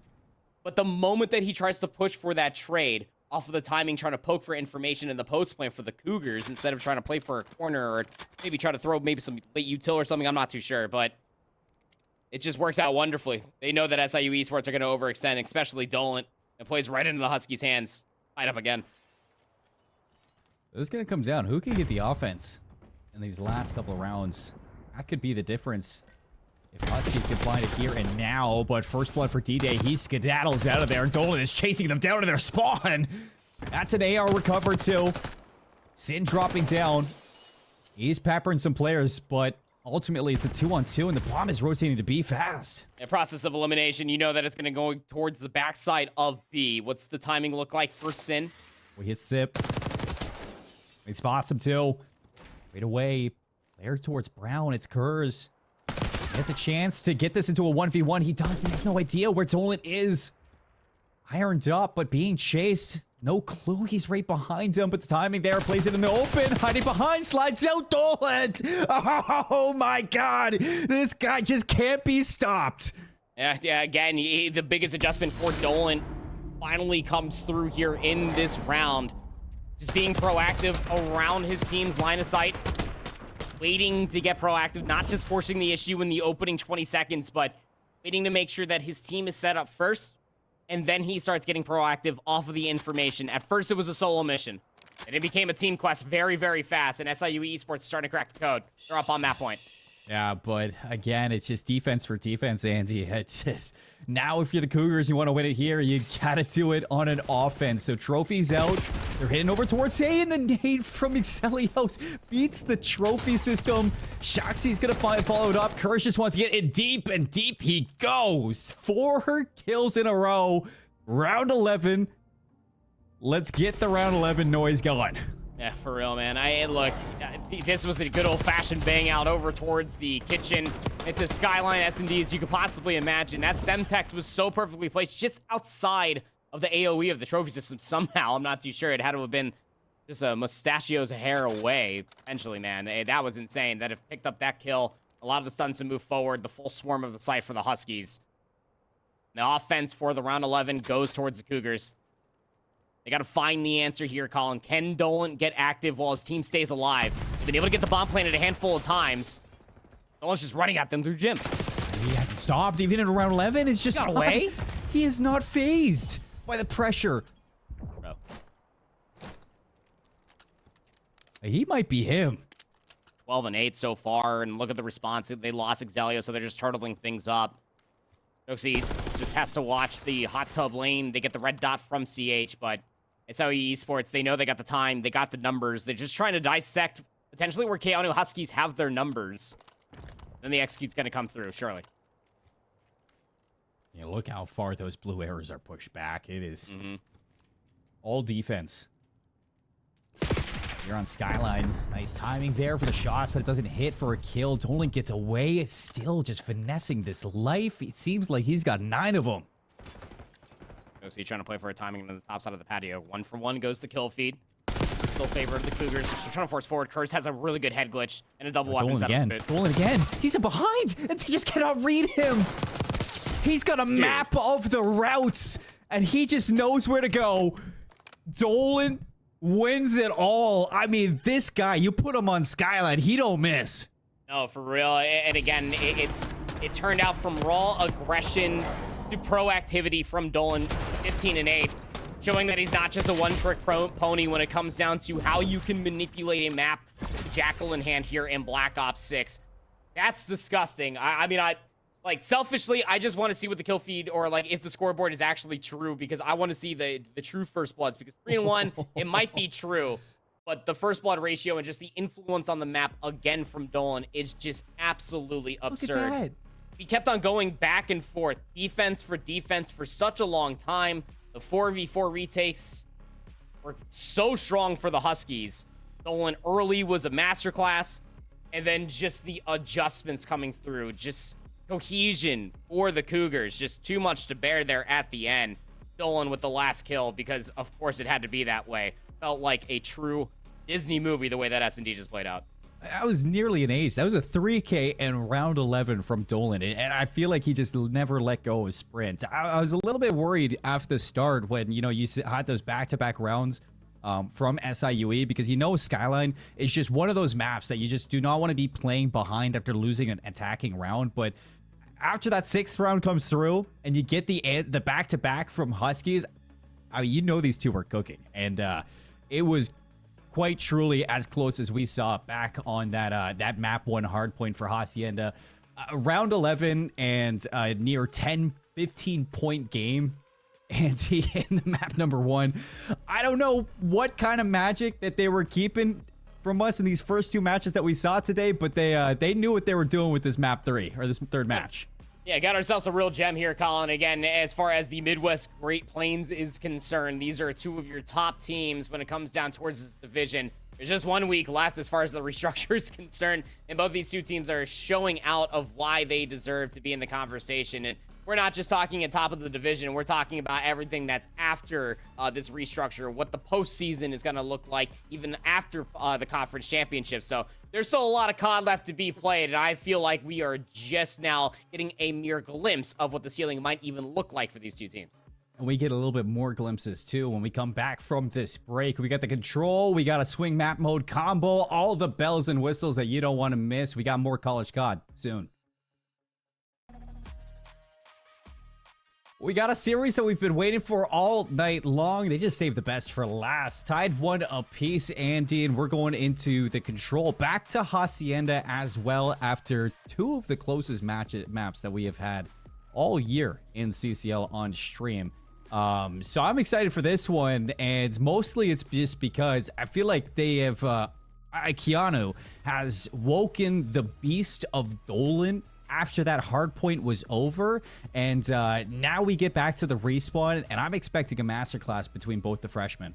but the moment that he tries to push for that trade, off of the timing, trying to poke for information in the post plan for the Cougars instead of trying to play for a corner or maybe try to throw maybe some late util or something. I'm not too sure, but it just works out wonderfully. They know that SIUE Esports are going to overextend, especially Dolan. It plays right into the Huskies' hands. Tied up again. It's going to come down. Who can get the offense in these last couple of rounds? That could be the difference. If Huskies can find it here and now, but first blood for D-Day, he skedaddles out of there, and Dolan is chasing them down to their spawn. That's an AR recovered too. Sin dropping down. He's peppering some players, but ultimately it's a 2-on-2, and the bomb is rotating to B fast. In process of elimination, you know that it's going to go towards the backside of B. What's the timing look like for Sin? We hit Sip. He spots him too. Right away. Player towards Brown. It's Kurz. He has a chance to get this into a 1v1. He does, but he has no idea where Dolan is. Ironed up, but being chased. No clue. He's right behind him, but the timing there plays it in the open. Hiding behind, slides out Dolan. Oh my god. This guy just can't be stopped. Yeah, again, the biggest adjustment for Dolan finally comes through here in this round. Just being proactive around his team's line of sight. Waiting to get proactive, not just forcing the issue in the opening 20 seconds, but waiting to make sure that his team is set up first, and then he starts getting proactive off of the information. At first, it was a solo mission, and it became a team quest very, very fast, and SIUE Esports is starting to crack the code. They're up on that point. Yeah, but again, it's just defense for defense, Andy. It's just, now if you're the Cougars, you want to win it here, you gotta do it on an offense. So trophies out. They're hitting over towards A, and the nade from Exelios beats the trophy system. Shoxy's gonna follow it up. Kurz just wants to get in deep, and deep he goes. 4 kills in a row. Round 11. Let's get the round 11 noise going. Yeah, for real, man. Look, this was a good old-fashioned bang out over towards the kitchen. It's a skyline S&D as you could possibly imagine. That Semtex was so perfectly placed just outside of the AoE of the trophy system somehow. I'm not too sure. It had to have been just a mustachio's hair away, potentially, man. That was insane. That have picked up that kill. A lot of the stuns to move forward. The full swarm of the site for the Huskies. The offense for the round 11 goes towards the Cougars. They got to find the answer here, Colin. Can Dolan get active while his team stays alive? They've been able to get the bomb planted a handful of times. Dolan's just running at them through gym. He hasn't stopped even in round 11. It's just got away. He is not phased by the pressure. Bro. He might be him. 12-8 so far, and look at the response. They lost Exelio, so they're just turtling things up. Joxy just has to watch the hot tub lane. They get the red dot from CH, but it's SIUE Esports. They know they got the time. They got the numbers. They're just trying to dissect potentially where Keyano Huskies have their numbers. Then the execute's going to come through, surely. Yeah, look how far those blue arrows are pushed back. It is all defense. You're on Skyline. Nice timing there for the shots, but it doesn't hit for a kill. Dolan gets away. It's still just finessing this life. It seems like he's got 9 of them. Joxy trying to play for a timing on the top side of the patio. 1 for 1 goes the kill feed. Still favor of the Cougars. Just trying to force forward. Kurz has a really good head glitch and a double weapon setup. Dolan again. He's in behind, and they just cannot read him. He's got a map of the routes, and he just knows where to go. Dolan wins it all. I mean, this guy, you put him on Skyline, he don't miss. No, for real. And again, it turned out from raw aggression to proactivity from Dolan. 15-8. showing that he's not just a one-trick pony when it comes down to how you can manipulate a map with the Jackal in hand here in Black Ops 6. That's disgusting. I mean, like, selfishly, I just want to see what the kill feed or, like, if the scoreboard is actually true, because I want to see the true first bloods, because 3-1, it might be true, but the first blood ratio and just the influence on the map, again, from Dolan is just absolutely absurd. Look at that. He kept on going back and forth, defense for such a long time. The 4v4 retakes were so strong for the Huskies. Dolan early was a masterclass, and then just the adjustments coming through, just cohesion for the Cougars, just too much to bear there at the end. Dolan with the last kill, because of course it had to be that way. Felt like a true Disney movie the way that S&D just played out. That was nearly an ace. That was a 3K in round 11 from Dolan, and I feel like he just never let go of sprint. I was a little bit worried after the start when, you know, you had those back-to-back rounds from SIUE, because you know Skyline is just one of those maps that you just do not want to be playing behind after losing an attacking round. But after that 6th round comes through and you get the back-to-back from Huskies, I mean, you know these two were cooking, and it was quite truly as close as we saw back on that map 1 hardpoint for Hacienda. Round 11 and near 10-15 point game, and he in the map number 1. I don't know what kind of magic that they were keeping from us in these first 2 matches that we saw today, but they knew what they were doing with this map 3, or this 3rd match. Yeah, got ourselves a real gem here, Colin. Again, as far as the Midwest Great Plains is concerned, these are 2 of your top teams when it comes down towards this division. There's just 1 week left as far as the restructure is concerned, and both these 2 teams are showing out of why they deserve to be in the conversation. And we're not just talking at top of the division. We're talking about everything that's after this restructure, what the postseason is going to look like even after the conference championship. So there's still a lot of COD left to be played, and I feel like we are just now getting a mere glimpse of what the ceiling might even look like for these 2 teams. And we get a little bit more glimpses too when we come back from this break. We got the control, we got a swing map mode combo, all the bells and whistles that you don't want to miss. We got more college COD soon. We got a series that we've been waiting for all night long. They just saved the best for last. Tied 1 apiece, Andy, and we're going into the control. Back to Hacienda as well after 2 of the closest maps that we have had all year in CCL on stream. So I'm excited for this one, and mostly it's just because I feel like they have... Keyano has woken the beast of Dolan after that hard point was over, and now we get back to the respawn, and I'm expecting a masterclass between both the freshmen.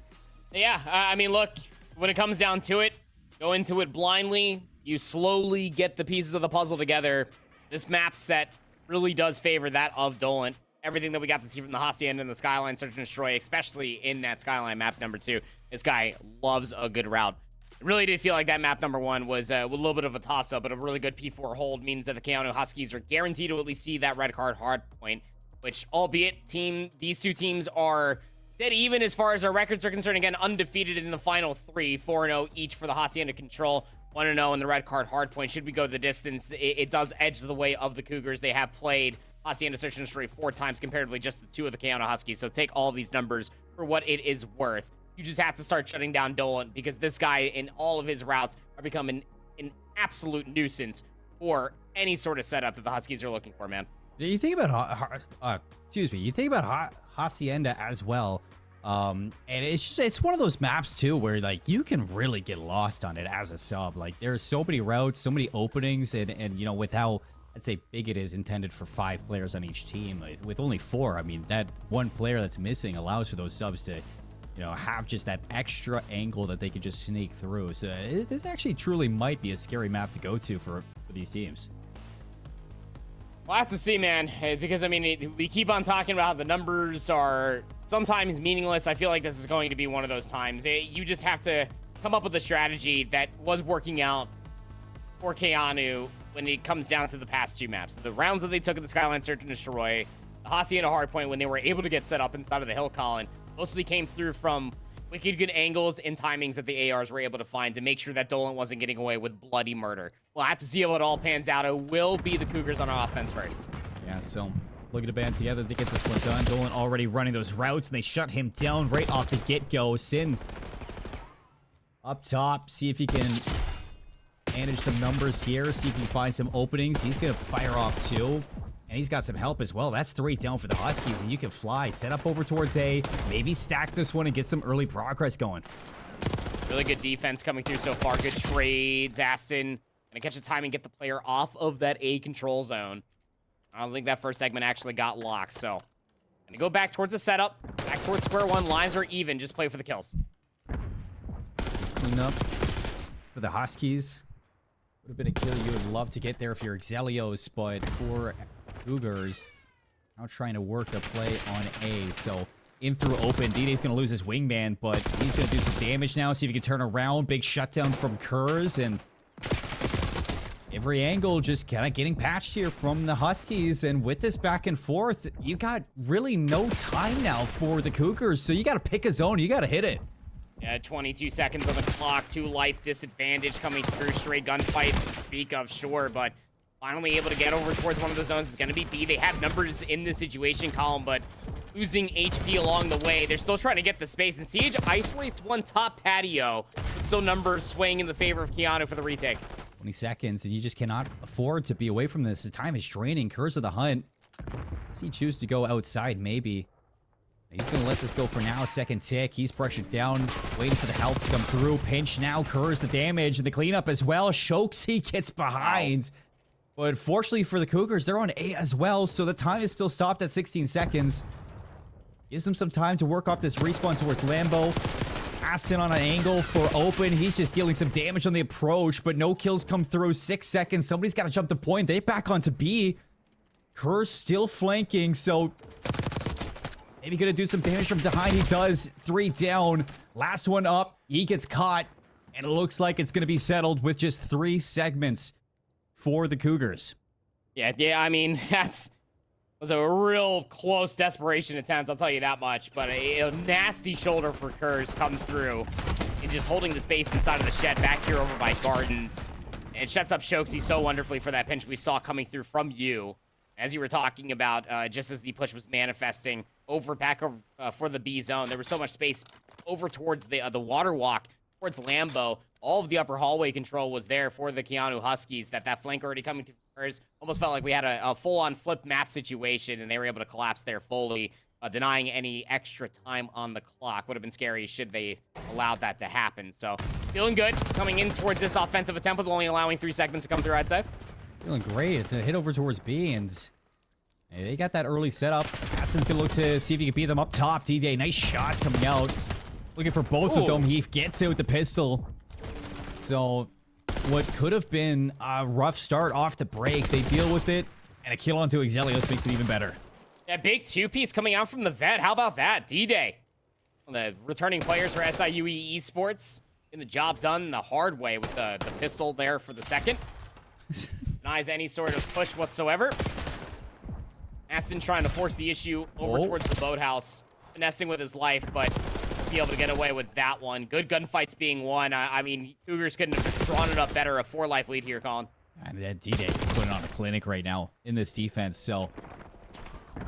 Yeah, I mean, look, when it comes down to it, go into it blindly. You slowly get the pieces of the puzzle together. This map set really does favor that of Dolan. Everything that we got to see from the Hacienda and the Skyline Search and Destroy, especially in that Skyline map number 2, this guy loves a good route. It really did feel like that map number 1 was a little bit of a toss-up, but a really good P4 hold means that the Keyano Huskies are guaranteed to at least see that red card hard point, which, albeit these 2 teams are dead even as far as our records are concerned. Again, undefeated in the final 3, 4-0 each for the Hacienda Control, 1-0 in the red card hard point. Should we go the distance, it does edge the way of the Cougars. They have played Hacienda Search and Destroy 4 times comparatively just the 2 of the Keyano Huskies, so take all these numbers for what it is worth. You just have to start shutting down Dolan, because this guy in all of his routes are becoming an absolute nuisance for any sort of setup that the Huskies are looking for, man. You think about you think about Hacienda as well, and it's one of those maps too where like you can really get lost on it as a sub. Like there's so many routes, so many openings, and you know, with how I'd say big it is, intended for 5 players on each team, like, with only 4, I mean that 1 player that's missing allows for those subs to, you know, have just that extra angle that they could just sneak through. So this actually truly might be a scary map to go to for these teams. We'll have to see, man, because I mean, we keep on talking about how the numbers are sometimes meaningless. I feel like this is going to be one of those times. You just have to come up with a strategy that was working out for Keyano when it comes down to the past 2 maps. The rounds that they took in the Skyline Search and Destroy, the Hacienda Hardpoint, when they were able to get set up inside of the hill column, mostly came through from wicked good angles and timings that the ARs were able to find to make sure that Dolan wasn't getting away with bloody murder. We'll have to see how it all pans out. It will be the Cougars on our offense first. Yeah, so looking to band together to get this one done. Dolan already running those routes, and they shut him down right off the get-go. Sin up top, see if he can manage some numbers here, see if he can find some openings. He's going to fire off 2, and he's got some help as well. That's 3 down for the Huskies, and you can fly. Set up over towards A, maybe stack this one and get some early progress going. Really good defense coming through so far. Good trades. Aston gonna catch the time and get the player off of that A control zone. I don't think that first segment actually got locked, so gonna go back towards the setup. Back towards square one. Lines are even. Just play for the kills. Clean up for the Huskies. Would have been a kill you would love to get there if you're Exelios, but for Cougars, now trying to work a play on A. So in through open, D-Day's going to lose his wingman, but he's going to do some damage now. See if he can turn around. Big shutdown from Kurz, and every angle just kind of getting patched here from the Huskies. And with this back and forth, you got really no time now for the Cougars. So you got to pick a zone. You got to hit it. Yeah, 22 seconds on the clock. 2 life disadvantage coming through. Stray gunfights to speak of, sure, but finally able to get over towards one of the zones is going to be B. They have numbers in this situation column, but losing HP along the way. They're still trying to get the space, and Siege isolates one top patio. But still numbers swaying in the favor of Keyano for the retake. 20 seconds, and you just cannot afford to be away from this. The time is draining. Curse of the Hunt. Does he choose to go outside? Maybe. He's going to let this go for now. Second tick. He's pressured down, waiting for the help to come through. Pinch now. Curse the damage and the cleanup as well. Shoxi gets behind. But fortunately for the Cougars, they're on A as well, so the time is still stopped at 16 seconds. Gives them some time to work off this respawn towards Lambo. Aston on an angle for open. He's just dealing some damage on the approach, but no kills come through. 6 seconds. Somebody's got to jump the point. They back onto B. Curse still flanking, so maybe gonna do some damage from behind. He does. 3 down. Last one up. He gets caught, and it looks like it's gonna be settled with just 3 segments for the Cougars. Yeah, I mean, was a real close desperation attempt, I'll tell you that much. But a nasty shoulder for Kurz comes through and just holding the space inside of the shed back here over by Gardens. And it shuts up Shoxi so wonderfully for that pinch we saw coming through from you. As you were talking about, just as the push was manifesting back over for the B zone, there was so much space over towards the water walk, towards Lambo. All of the upper hallway control was there for the Keyano Huskies. That flank already coming through Kurz. Almost felt like we had a full-on flip map situation, and they were able to collapse there fully, denying any extra time on the clock. Would have been scary should they allowed that to happen. So, feeling good. Coming in towards this offensive attempt with only allowing 3 segments to come through, I'd say. Feeling great. It's a hit over towards B, and they got that early setup. Aston's going to look to see if he can beat them up top. D-Day, nice shots coming out. Looking for both of them. He gets it with the pistol. So, what could have been a rough start off the break, they deal with it, and a kill onto Exelios makes it even better. Yeah, big 2-piece coming out from the vet. How about that? D-Day. The returning players for SIUE Esports getting the job done the hard way with the pistol there for the second. Denies any sort of push whatsoever. Aston trying to force the issue over towards the boathouse, finessing with his life, but be able to get away with that one. Good gunfights being won. I mean, Cougars couldn't have drawn it up better. A 4-life lead here, Colin. I mean, that D-Day is putting on a clinic right now in this defense. So,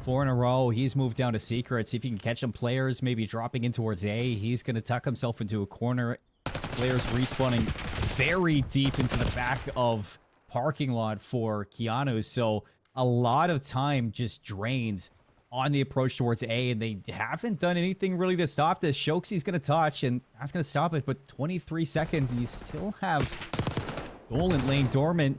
4 in a row. He's moved down to secret. See if he can catch some players, maybe dropping in towards A. He's going to tuck himself into a corner. Players respawning very deep into the back of parking lot for Keyano. So, a lot of time just drains on the approach towards A, and they haven't done anything really to stop this. Shoxi's going to touch, and that's going to stop it, but 23 seconds, and you still have Dolan laying dormant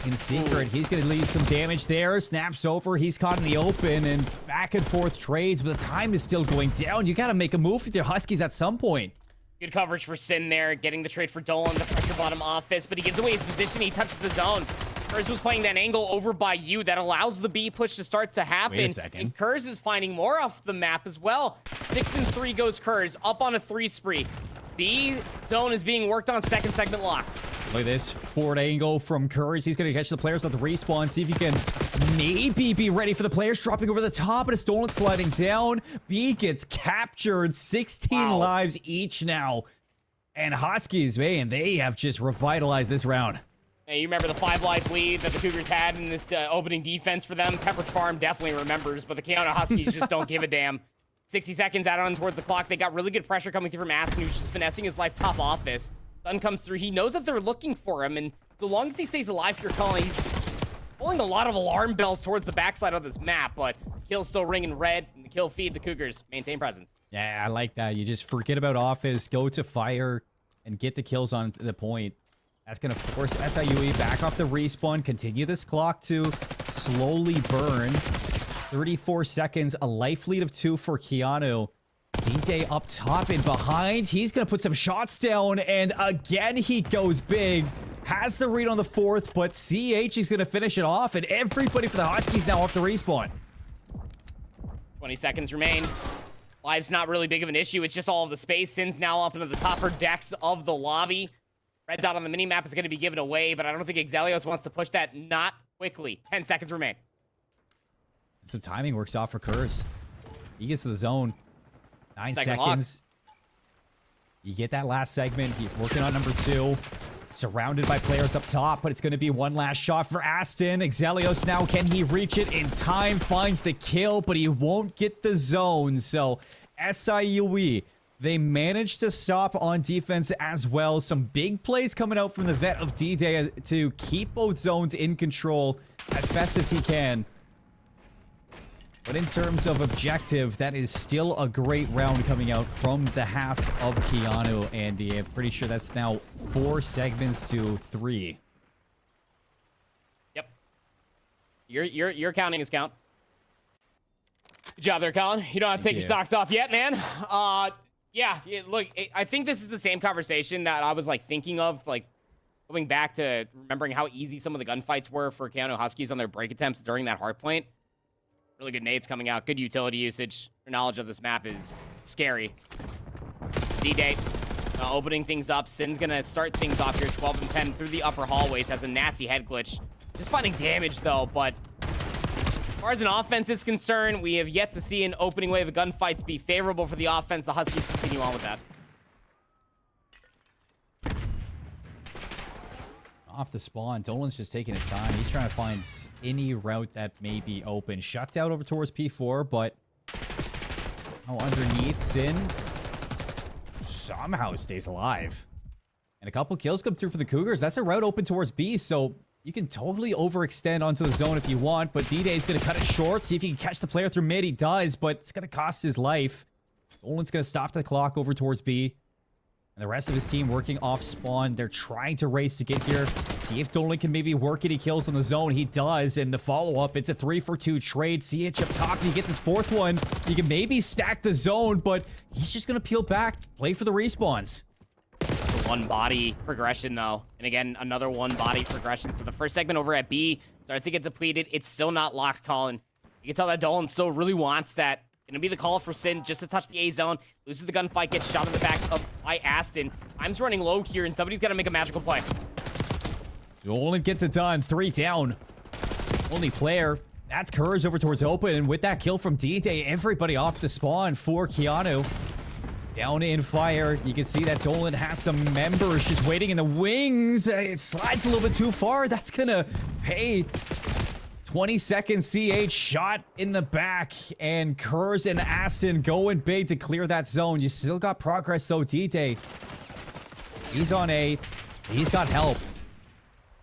in secret. He's going to leave some damage there. Snaps over. He's caught in the open, and back and forth trades, but the time is still going down. You got to make a move with your Huskies at some point. Good coverage for Sin there, getting the trade for Dolan, the pressure bottom office, but he gives away his position. He touches the zone. Kurz was playing that angle over by you that allows the B push to start to happen. Wait a second. And Kurz is finding more off the map as well. 6 and 3 goes Kurz, up on a 3 spree. B zone is being worked on, second segment lock. Look at this forward angle from Kurz. He's going to catch the players at the respawn. See if he can maybe be ready for the players dropping over the top, and it's Dolan sliding down. B gets captured. 16 lives each now. And Huskies, man, they have just revitalized this round. Hey, you remember the 5-life lead that the Cougars had in this opening defense for them? Pepperidge Farm definitely remembers, but the Keyano Huskies just don't give a damn. 60 seconds out on towards the clock. They got really good pressure coming through from Aston, who's just finessing his life top office. Sun comes through. He knows that they're looking for him, and so long as he stays alive here, Colin, he's pulling a lot of alarm bells towards the backside of this map, but kill's still ringing red, and the kill feed the Cougars maintain presence. Yeah, I like that. You just forget about office, go to fire, and get the kills on the point. That's going to force SIUE back off the respawn, continue this clock to slowly burn. 34 seconds, a life lead of 2 for Keyano. D-Day up top and behind. He's going to put some shots down, and again he goes big. Has the read on the 4th, but CH is going to finish it off, and everybody for the Huskies now off the respawn. 20 seconds remain. Live's not really big of an issue. It's just all of the space. Sin's now up into the topper decks of the lobby. Red dot on the minimap is going to be given away, but I don't think Exelios wants to push that not quickly. 10 seconds remain. Some timing works off for Kurz. He gets to the zone. 9 Second seconds. You get that last segment. He's working on number 2. Surrounded by players up top, but it's going to be one last shot for Aston. Exelios now, can he reach it in time? Finds the kill, but he won't get the zone. So SIUE, they managed to stop on defense as well. Some big plays coming out from the vet of D-Day to keep both zones in control as best as he can. But in terms of objective, that is still a great round coming out from the half of Keyano, Andy. I'm pretty sure that's now 4 segments to 3. Yep. Your counting is count. Good job there, Colin. You don't have to take your socks off yet, man. Yeah, look, I think this is the same conversation that I was, like, thinking of, like, going back to remembering how easy some of the gunfights were for Keyano Huskies on their break attempts during that hard point. Really good nades coming out. Good utility usage. Your knowledge of this map is scary. D-Day opening things up. Sin's going to start things off here. 12 and 10 through the upper hallways. Has a nasty head glitch. Just finding damage, though. But as far as an offense is concerned, we have yet to see an opening wave of gunfights be favorable for the offense. The Huskies continue on with that. Off the spawn, Dolan's just taking his time. He's trying to find any route that may be open. Shuts out over towards P4, but underneath, Sin somehow stays alive. And a couple kills come through for the Cougars. That's a route open towards B, so you can totally overextend onto the zone if you want, but D-Day is going to cut it short. See if he can catch the player through mid. He does, but it's going to cost his life. Dolan's going to stop the clock over towards B. And the rest of his team working off spawn. They're trying to race to get here. See if Dolan can maybe work any kills on the zone. He does. And the follow-up, it's a 3-for-2 trade. CH up top. You get this 4th one. You can maybe stack the zone, but he's just going to peel back. Play for the respawns. One body progression, though. And again, another one body progression. So the first segment over at B starts to get depleted. It's still not locked, Colin. You can tell that Dolan still really wants that. Gonna be the call for Sin just to touch the A zone. Loses the gunfight, gets shot in the back by Aston. Time's running low here, and somebody's got to make a magical play. Dolan gets it done. 3 down. Only player. That's Kurz over towards open. And with that kill from D-Day, everybody off the spawn for Keyano. Down in fire. You can see that Dolan has some members just waiting in the wings. It slides a little bit too far. That's gonna pay. 20 seconds, CH shot in the back, and Kurz and Aston going big to clear that zone. You still got progress, though, D-Day. He's on A. He's got help.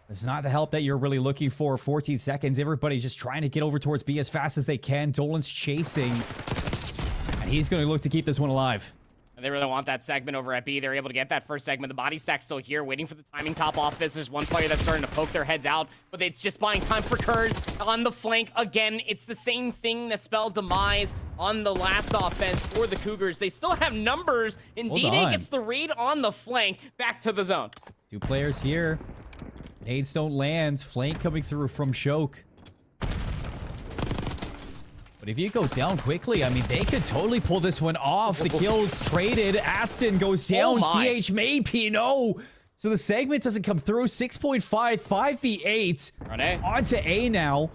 It's not the help that you're really looking for. 14 seconds. Everybody just trying to get over towards B as fast as they can. Dolan's chasing, and he's going to look to keep this one alive. They really want that segment over at B. They're able to get that first segment. The body stack's still here, waiting for the timing top office. There's one player that's starting to poke their heads out, but it's just buying time for Kurz on the flank. Again, it's the same thing that spelled demise on the last offense for the Cougars. They still have numbers, and D-Day gets the read on the flank back to the zone. 2 players here. Nades don't land. Flank coming through from Shoke. But if you go down quickly, I mean, they could totally pull this one off. The kills traded. Aston goes down. CH maybe. No. So the segment doesn't come through. 6.5, 5v8. Run A. Onto A now.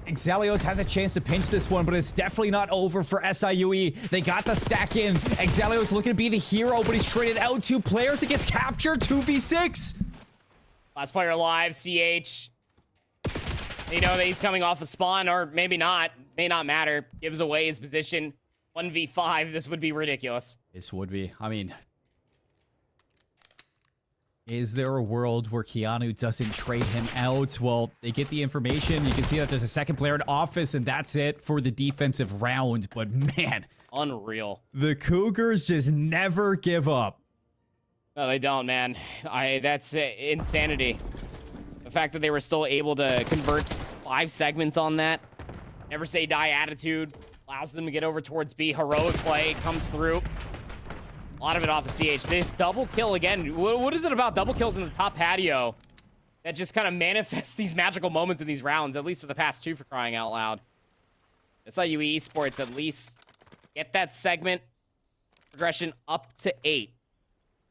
Exelios has a chance to pinch this one, but it's definitely not over for SIUE. They got the stack in. Exelios looking to be the hero, but he's traded out. 2 players. It gets captured. 2v6. Last player alive, CH. You know that he's coming off a spawn, or maybe not. May not matter. Gives away his position. 1v5, this would be ridiculous. This would be. I mean, is there a world where Keyano doesn't trade him out? Well, they get the information. You can see that there's a second player in office, and that's it for the defensive round. But man, unreal. The Cougars just never give up. No, they don't, man. That's insanity. The fact that they were still able to convert 5 segments on that. Never say die attitude. Allows them to get over towards B. Heroic play comes through. A lot of it off of CH. This double kill again. What is it about double kills in the top patio that just kind of manifests these magical moments in these rounds, at least for the past 2, for crying out loud? SIUE Esports at least get that segment progression up to 8.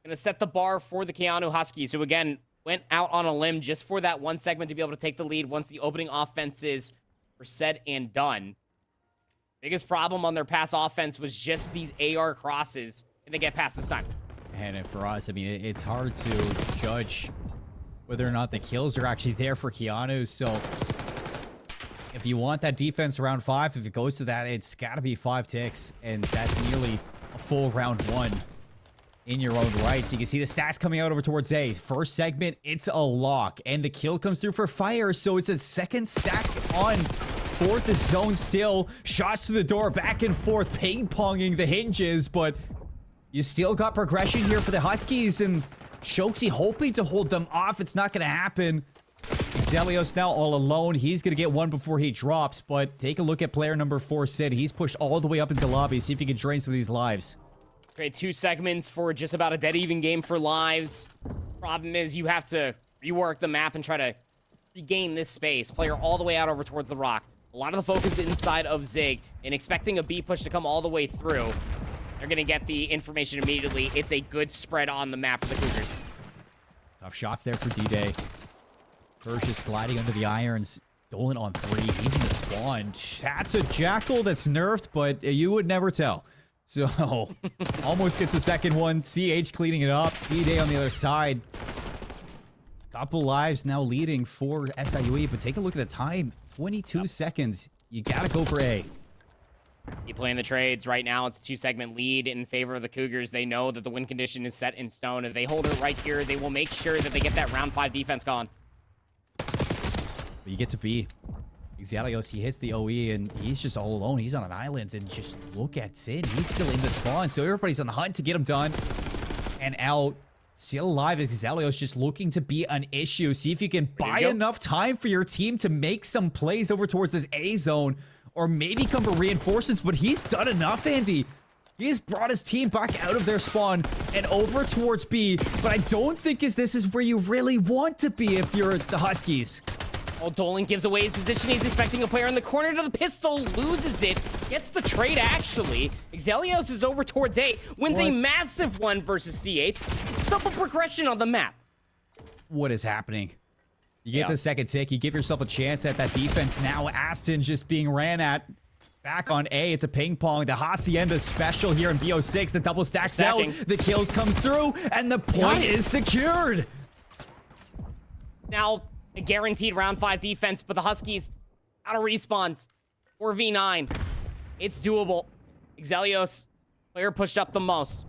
Gonna set the bar for the Keyano Huskies, who again went out on a limb just for that one segment to be able to take the lead once the opening offenses were said and done. Biggest problem on their pass offense was just these AR crosses, and they get past this time. And for us, I mean, it's hard to judge whether or not the kills are actually there for Keyano. So if you want that defense round 5, if it goes to that, it's got to be 5 ticks, and that's nearly a full round 1 in your own right. So you can see the stats coming out over towards A. First segment, it's a lock, and the kill comes through for Fire, so it's a second stack on 4th is zone still. Shots to the door, back and forth, ping-ponging the hinges, but you still got progression here for the Huskies, and Shokesy hoping to hold them off. It's not going to happen. Zelios now all alone. He's going to get one before he drops, but take a look at player number 4, Sid. He's pushed all the way up into lobby. See if he can drain some of these lives. Trade 2 segments for just about a dead-even game for lives. Problem is you have to rework the map and try to regain this space. Player all the way out over towards the rock. A lot of the focus inside of Zig, and expecting a B push to come all the way through. They're going to get the information immediately. It's a good spread on the map for the Cougars. Tough shots there for D-Day. First is sliding under the irons. Dolan on 3. He's in the spawn. That's a Jackal that's nerfed, but you would never tell. So, almost gets the second one. CH cleaning it up. D-Day on the other side. Couple lives now leading for SIUE, but take a look at the time. 22 seconds. You gotta go for A. Keep playing the trades. Right now, it's a 2-segment lead in favor of the Cougars. They know that the win condition is set in stone. If they hold it right here, they will make sure that they get that round 5 defense going. But you get to B. Xalios, he hits the OE, and he's just all alone. He's on an island, and just look at Sid. He's still in the spawn, so everybody's on the hunt to get him done. And out. Still alive. Xalios just looking to be an issue. See if you can buy enough time for your team to make some plays over towards this A zone, or maybe come for reinforcements, but he's done enough, Andy. He's brought his team back out of their spawn and over towards B, but I don't think this is where you really want to be if you're the Huskies. Oh, Dolan gives away his position. He's expecting a player in the corner to the pistol, loses it, gets the trade actually. Xelios is over towards A, wins a massive one versus CH. It's double progression on the map. What is happening? You get the second tick, you give yourself a chance at that defense. Now Aston just being ran at. Back on A, it's a ping pong. The Hacienda special here in BO6. The double stacks out. The kills comes through, and the point is secured. Now, a guaranteed round 5 defense, but the Huskies out of respawns. 4v9. It's doable. Xelios, player pushed up the most.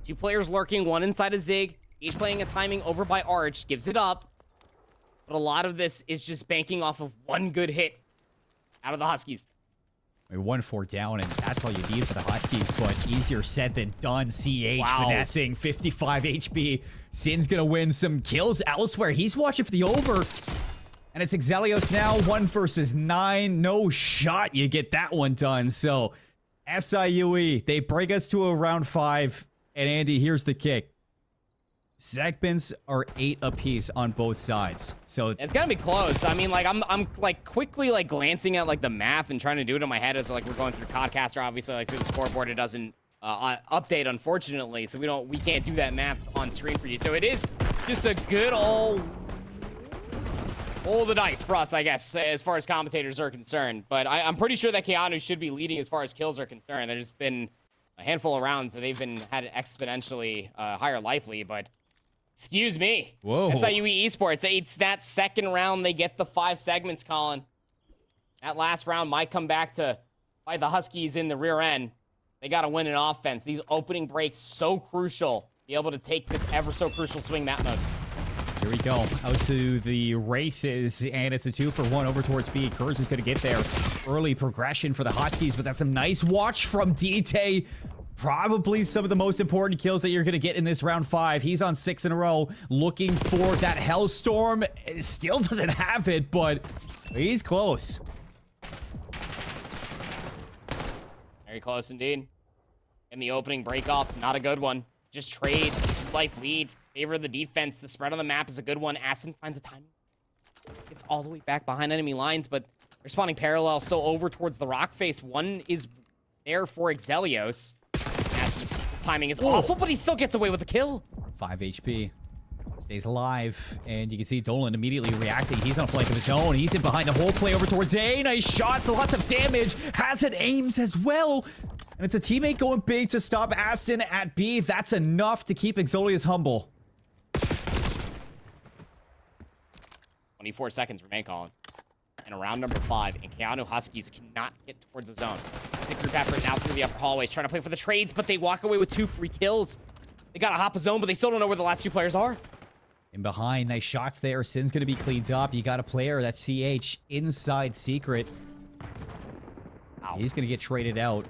2 players lurking, one inside of Zig. Each playing a timing over by Arch, gives it up. But a lot of this is just banking off of one good hit out of the Huskies. 1-4 down, and that's all you need for the Huskies, but easier said than done. CH finessing 55 HP. Sin's gonna win some kills elsewhere. He's watching for the over. And it's Xelios now, 1 versus 9. No shot you get that one done. So, SIUE, they bring us to a round 5. And Andy, here's the kick. Segments are 8 apiece on both sides. So it's gonna be close. I mean, like I'm like quickly like glancing at like the math and trying to do it in my head as like we're going through Codcaster. Obviously, like through the scoreboard, it doesn't update, unfortunately. So we can't do that math on screen for you. So it is just a good old roll of the dice for us, I guess, as far as commentators are concerned. But I'm pretty sure that Keyano should be leading as far as kills are concerned. There's been a handful of rounds that they've been had exponentially higher lively, but Excuse me. Whoa. SIUE Esports. It's that second round. They get the 5 segments, Colin. That last round might come back to fight the Huskies in the rear end. They got to win an offense. These opening breaks, so crucial. Be able to take this ever so crucial swing map mode. Here we go. Out to the races, and it's a 2-for-1 over towards B. Kurz is going to get there. Early progression for the Huskies, but that's a nice watch from D-Tay. Probably some of the most important kills that you're going to get in this round 5. He's on 6 in a row, looking for that Hellstorm. Still doesn't have it, but he's close. Very close indeed. And the opening break off, not a good one. Just trades, life lead, favor of the defense. The spread on the map is a good one. Aston finds a timing. It's all the way back behind enemy lines, but they're spawning parallel, so over towards the rock face. One is there for Exelios. His timing is awful, but he still gets away with the kill. 5 HP. Stays alive. And you can see Dolan immediately reacting. He's on a flank of his own. He's in behind the whole play over towards A. Nice shots. Lots of damage. Has it aims as well. And it's a teammate going big to stop Aston at B. That's enough to keep Exelios humble. 24 seconds remain, Colin. And around number 5, and Keyano Huskies cannot get towards the zone. The group effort now through the upper hallways, trying to play for the trades, but they walk away with 2 free kills. They got to hop a zone, but they still don't know where the last 2 players are. In behind, nice shots there. Sin's going to be cleaned up. You got a player, that's CH, inside secret. Ow. He's going to get traded out.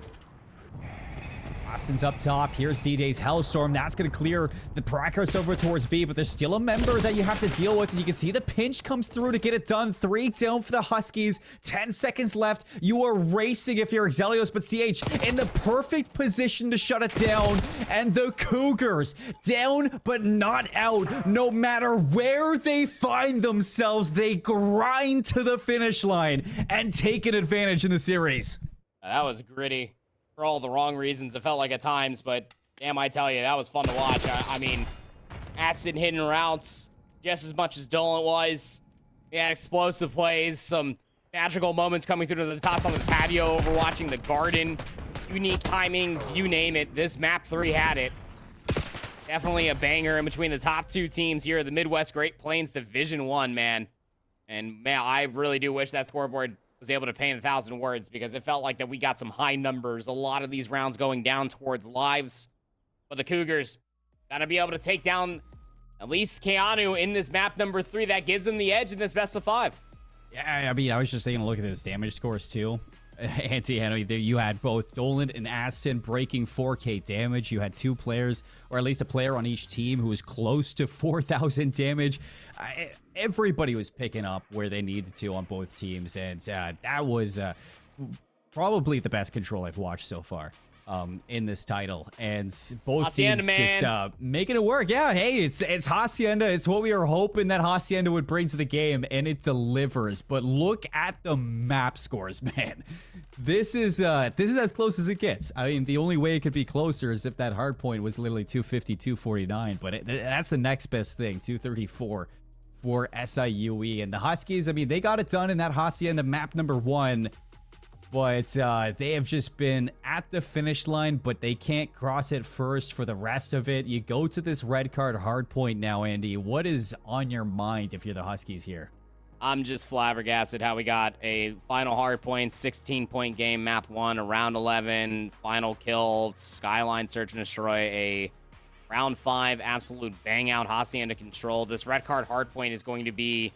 Austin's up top. Here's D-Day's Hellstorm. That's going to clear the progress over towards B, but there's still a member that you have to deal with, and you can see the pinch comes through to get it done. 3 down for the Huskies. 10 seconds left. You are racing if you're Exelios, but CH in the perfect position to shut it down. And the Cougars down, but not out. No matter where they find themselves, they grind to the finish line and take an advantage in the series. That was gritty. For all the wrong reasons, it felt like at times, but damn, I tell you, that was fun to watch. I mean, Aston hitting routes just as much as Dolan was. They had explosive plays, some magical moments coming through to the tops on the patio, overwatching the garden. Unique timings, you name it. This map 3 had it. Definitely a banger in between the top 2 teams here, the Midwest Great Plains Division 1, man. And man, I really do wish that scoreboard was able to paint 1,000 words, because it felt like that we got some high numbers. A lot of these rounds going down towards lives. But the Cougars gotta be able to take down at least Keyano in this map number 3. That gives them the edge in this best of 5. Yeah, I mean, I was just taking a look at those damage scores too. You had both Dolan and Aston breaking 4K damage. You had 2 players, or at least a player on each team, who was close to 4,000 damage. Everybody was picking up where they needed to on both teams, and that was probably the best control I've watched so far in this title. And both Hacienda, teams just making it work. Yeah, hey, it's Hacienda. It's what we were hoping that Hacienda would bring to the game, and it delivers. But look at the map scores, man. This is as close as it gets. I mean, the only way it could be closer is if that hard point was literally 250, 249. But that's the next best thing, 234 for SIUE. And the Huskies, I mean, they got it done in that Hacienda map number 1. But they have just been at the finish line, but they can't cross it first for the rest of it. You go to this red card hard point now, Andy. What is on your mind if you're the Huskies here? I'm just flabbergasted how we got a final hard point, 16-point game, map 1, a round 11, final kill, Skyline search and destroy, a round 5, absolute bang out, Hacienda control. This red card hard point is going to be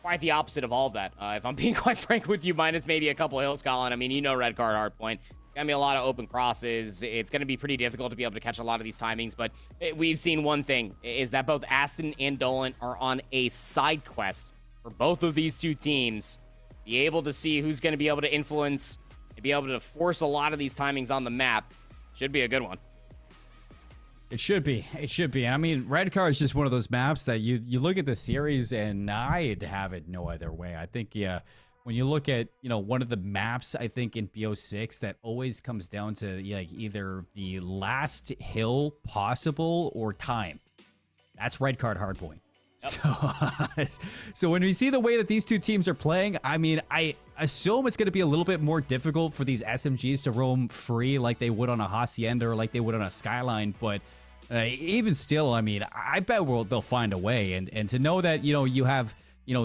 quite the opposite of all of that. If I'm being quite frank with you, minus maybe a couple hills, Colin. I mean, you know, red card hard point. It's going to be a lot of open crosses. It's going to be pretty difficult to be able to catch a lot of these timings, but we've seen one thing, is that both Aston and Dolan are on a side quest for both of these 2 teams. Be able to see who's going to be able to influence and be able to force a lot of these timings on the map. Should be a good one. It should be. It should be. I mean, red card is just one of those maps that you look at the series, and I'd have it no other way. I think, yeah, when you look at, you know, one of the maps, I think in BO6 that always comes down to like either the last hill possible or time. That's red card hardpoint. Yep. So when we see the way that these 2 teams are playing, I mean, I assume it's going to be a little bit more difficult for these SMGs to roam free like they would on a Hacienda or like they would on a Skyline, but Even still, I mean, I bet they'll find a way. And to know that, you have,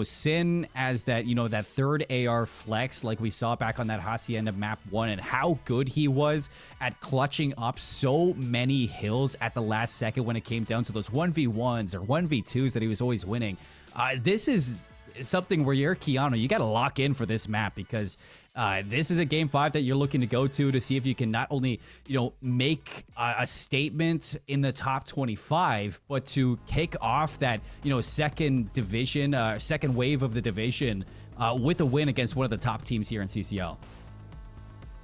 Sin as that, that third AR flex like we saw back on that Hacienda map 1, and how good he was at clutching up so many hills at the last second when it came down to those 1v1s or 1v2s that he was always winning. This is something where you're Keyano, you got to lock in for this map, because this is a game 5 that you're looking to go to see if you can not only, make a statement in the top 25, but to kick off that, second division, second wave of the division with a win against one of the top teams here in CCL.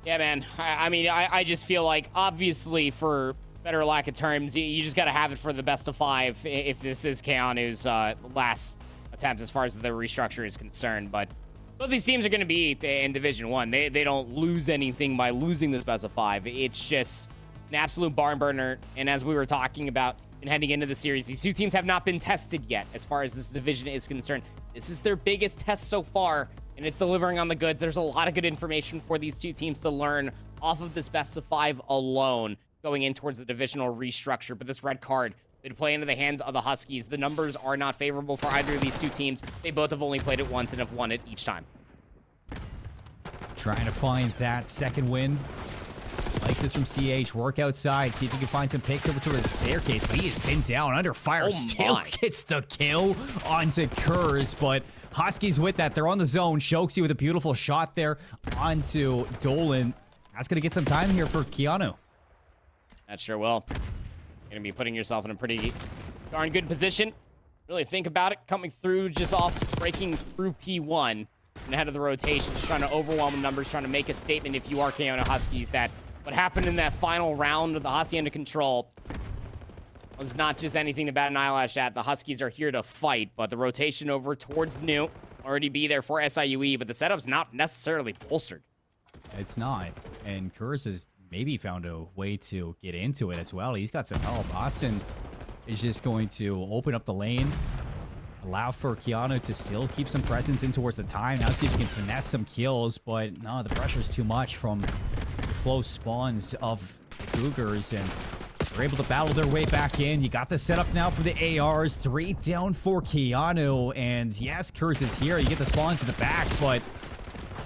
Yeah, man. I mean, I just feel like, obviously, for better lack of terms, you just got to have it for the best of 5 if this is Keanu's last attempt as far as the restructure is concerned. But both these teams are going to be in Division 1. They don't lose anything by losing this best of 5. It's just an absolute barn burner. And as we were talking about and heading into the series, these two teams have not been tested yet as far as this division is concerned. This is their biggest test so far, and it's delivering on the goods. There's a lot of good information for these two teams to learn off of this best of 5 alone going in towards the divisional restructure. But this red card would play into the hands of the Huskies. The numbers are not favorable for either of these two teams. They both have only played it once and have won it each time. Trying to find that second win. Like this from CH. Work outside. See if you can find some picks over to the staircase. But he is pinned down under fire. Oh Still my. gets the kill onto Kurz. But Huskies with that. They're on the zone. Shoxi with a beautiful shot there onto Dolan. That's going to get some time here for Keyano. That sure will. Going to be putting yourself in a pretty darn good position. Really think about it. Coming through just off breaking through P1 and ahead of the rotation. Just trying to overwhelm the numbers. Trying to make a statement if you are Keyano Huskies that what happened in that final round of the Hacienda Control was not just anything to bat an eyelash at. The Huskies are here to fight, but the rotation over towards New already be there for SIUE, but the setup's not necessarily bolstered. It's not. And Kurz has maybe found a way to get into it as well. He's got some help. Austin is just going to open up the lane, allow for Keyano to still keep some presence in towards the time. Now see if he can finesse some kills, but no, the pressure's too much from the close spawns of the Cougars, and they're able to battle their way back in. You got the setup now for the ARs. 3 down for Keyano, and yes, Kurz is here. You get the spawns in the back, but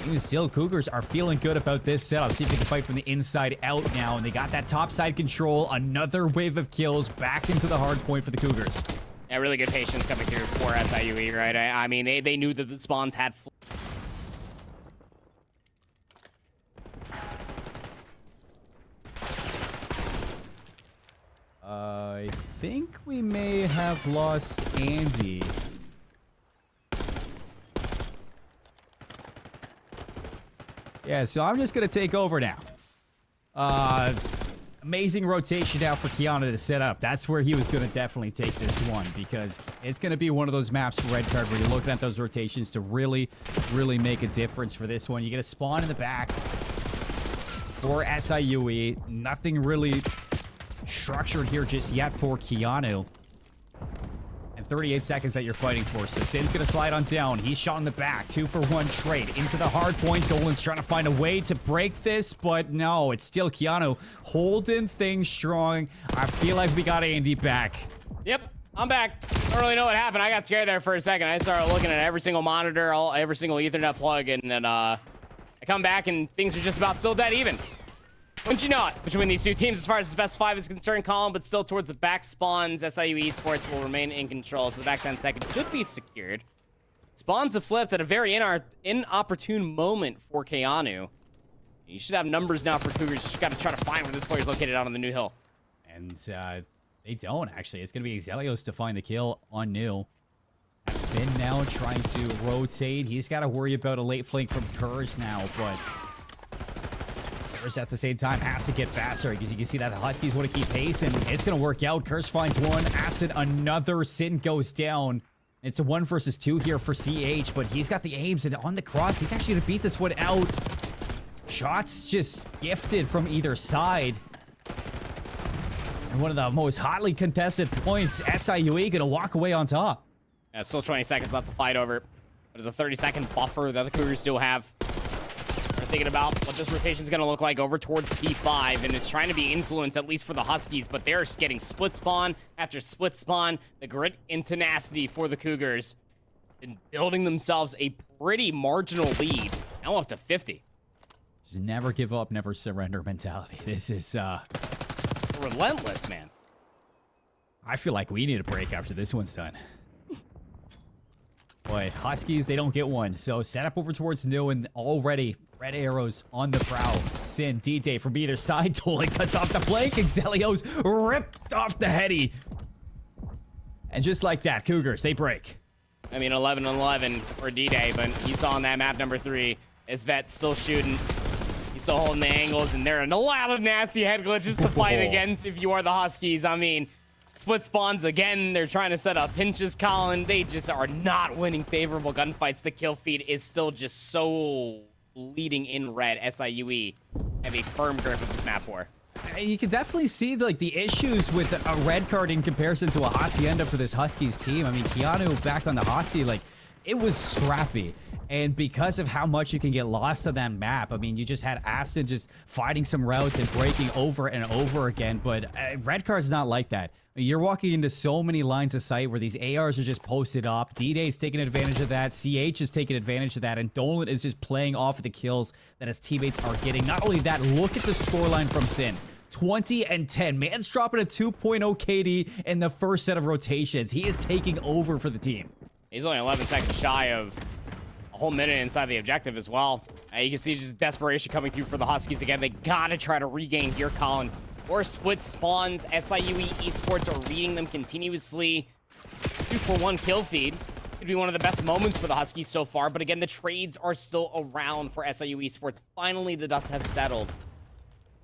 even still, Cougars are feeling good about this setup. See if they can fight from the inside out now, and they got that top side control. Another wave of kills back into the hard point for the Cougars. Yeah, really good patience coming through for SIUE, right? I mean, they knew that the spawns had... I think we may have lost Andy. Yeah, so I'm just going to take over now. Amazing rotation now for Keyano to set up. That's where he was going to definitely take this one, because it's going to be one of those maps for Red Card where you're looking at those rotations to really, really make a difference for this one. You get a spawn in the back for SIUE. Nothing really structured here just yet for Keyano. And 38 seconds that you're fighting for. So Sin's going to slide on down. He's shot in the back. 2-for-1 trade into the hard point. Dolan's trying to find a way to break this, but no, it's still Keyano holding things strong. I feel like we got Andy back. Yep, I'm back. I don't really know what happened. I got scared there for a second. I started looking at every single monitor, every single Ethernet plug, and then I come back and things are just about still dead even. Wouldn't you know it? Between these two teams, as far as the best 5 is concerned, Colin, but still towards the back spawns, SIUE Esports will remain in control, so the back 10 seconds should be secured. Spawns have flipped at a very inopportune moment for Keyano. You should have numbers now for Cougars. You just got to try to find where this player is located out on the New Hill. And they don't, actually. It's going to be Exelios to find the kill on New. Sin now trying to rotate. He's got to worry about a late flank from Kurz now, but at the same time has to get faster, because you can see that the Huskies want to keep pace, and it's going to work out. Kurz finds one. Acid, another. Sin goes down. It's a 1 versus 2 here for CH, but he's got the aims, and on the cross, he's actually going to beat this one out. Shots just gifted from either side. And one of the most hotly contested points, SIUE going to walk away on top. Yeah, still 20 seconds left to fight over. There's a 30-second buffer that the Cougars still have. thinking about what this rotation is going to look like over towards P5, and it's trying to be influenced, at least for the Huskies, but they're getting split spawn after split spawn. The grit and tenacity for the Cougars and building themselves a pretty marginal lead. Now up to 50. Just never give up, never surrender mentality. This is relentless, man. I feel like we need a break after this one's done. Boy, Huskies, they don't get one. So set up over towards New, and already red arrows on the prow. Sin, D-Day from either side. Dolan cuts off the flank. Exelio's ripped off the heady. And just like that, Cougars, they break. I mean, 11-11 for D-Day, but you saw on that map number 3, is Vet still shooting. He's still holding the angles, and there are a lot of nasty head glitches to fight against if you are the Huskies. I mean, split spawns again. They're trying to set up pinches, Colin. They just are not winning favorable gunfights. The kill feed is still just so leading in red. SIUE have a firm grip of this map for. You can definitely see like the issues with a red card in comparison to a Hacienda for this Huskies team. I mean, Keyano back on the Hossie, like, it was scrappy. And because of how much you can get lost on that map, I mean, you just had Aston just fighting some routes and breaking over and over again. But red card's not like that. You're walking into so many lines of sight where these ARs are just posted up. D-Day's taking advantage of that. CH is taking advantage of that. And Dolan is just playing off of the kills that his teammates are getting. Not only that, look at the scoreline from Sin. 20 and 10. Man's dropping a 2.0 KD in the first set of rotations. He is taking over for the team. He's only 11 seconds shy of a whole minute inside the objective as well. You can see just desperation coming through for the Huskies again. They gotta try to regain here, Colin. Or split spawns. SIUE Esports are reading them continuously. 2-for-1 kill feed. Could be one of the best moments for the Huskies so far. But again, the trades are still around for SIUE Esports. Finally, the dust have settled.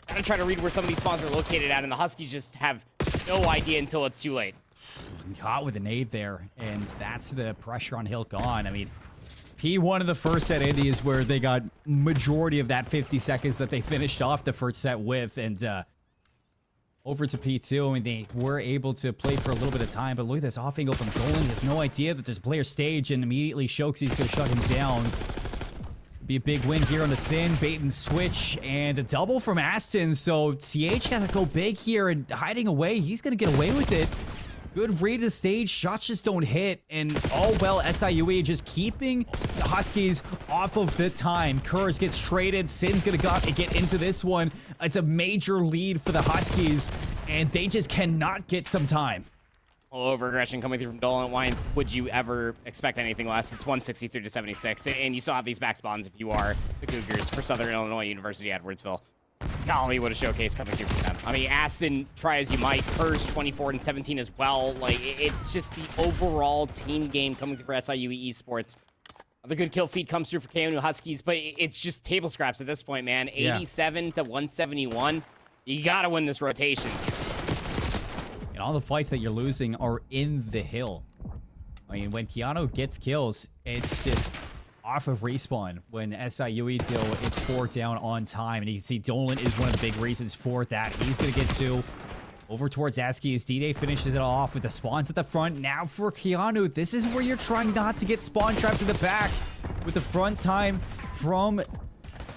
Gotta try to read where some of these spawns are located at. And the Huskies just have no idea until it's too late. Caught with an nade there. And that's the pressure on Hill gone. I mean, P1 in the first set, Indy, is where they got majority of that 50 seconds that they finished off the first set with. And, over to P2, I mean, they were able to play for a little bit of time, but look at this off angle from Dolan. He has no idea that there's a player stage, and immediately Shokesy's going to shut him down. Be a big win here on the Sin, bait and switch, and a double from Aston, so CH got to go big here, and hiding away, he's going to get away with it. Good read of the stage, shots just don't hit, and all well, SIUE just keeping the Huskies off of the time. Kurz gets traded, Sin's gonna get into this one. It's a major lead for the Huskies, and they just cannot get some time. All over aggression coming through from Dolan. Why would you ever expect anything less? It's 163 to 76, and you still have these back spawns if you are the Cougars for Southern Illinois University, Edwardsville. Golly, what a showcase coming through from them. I mean, Aston, try as you might. Kurz, 24 and 17 as well. Like, it's just the overall team game coming through for SIUE Esports. The good kill feed comes through for Keyano Huskies, but it's just table scraps at this point, man. 87 to 171. You gotta win this rotation. And all the fights that you're losing are in the hill. I mean, when Keyano gets kills, it's just off of respawn. When SIUE deal, it's 4 down on time. And you can see Dolan is one of the big reasons for that. He's going to get 2. Over towards Aski as D-Day finishes it off with the spawns at the front. Now for Keyano, this is where you're trying not to get spawn trapped to the back. With the front time from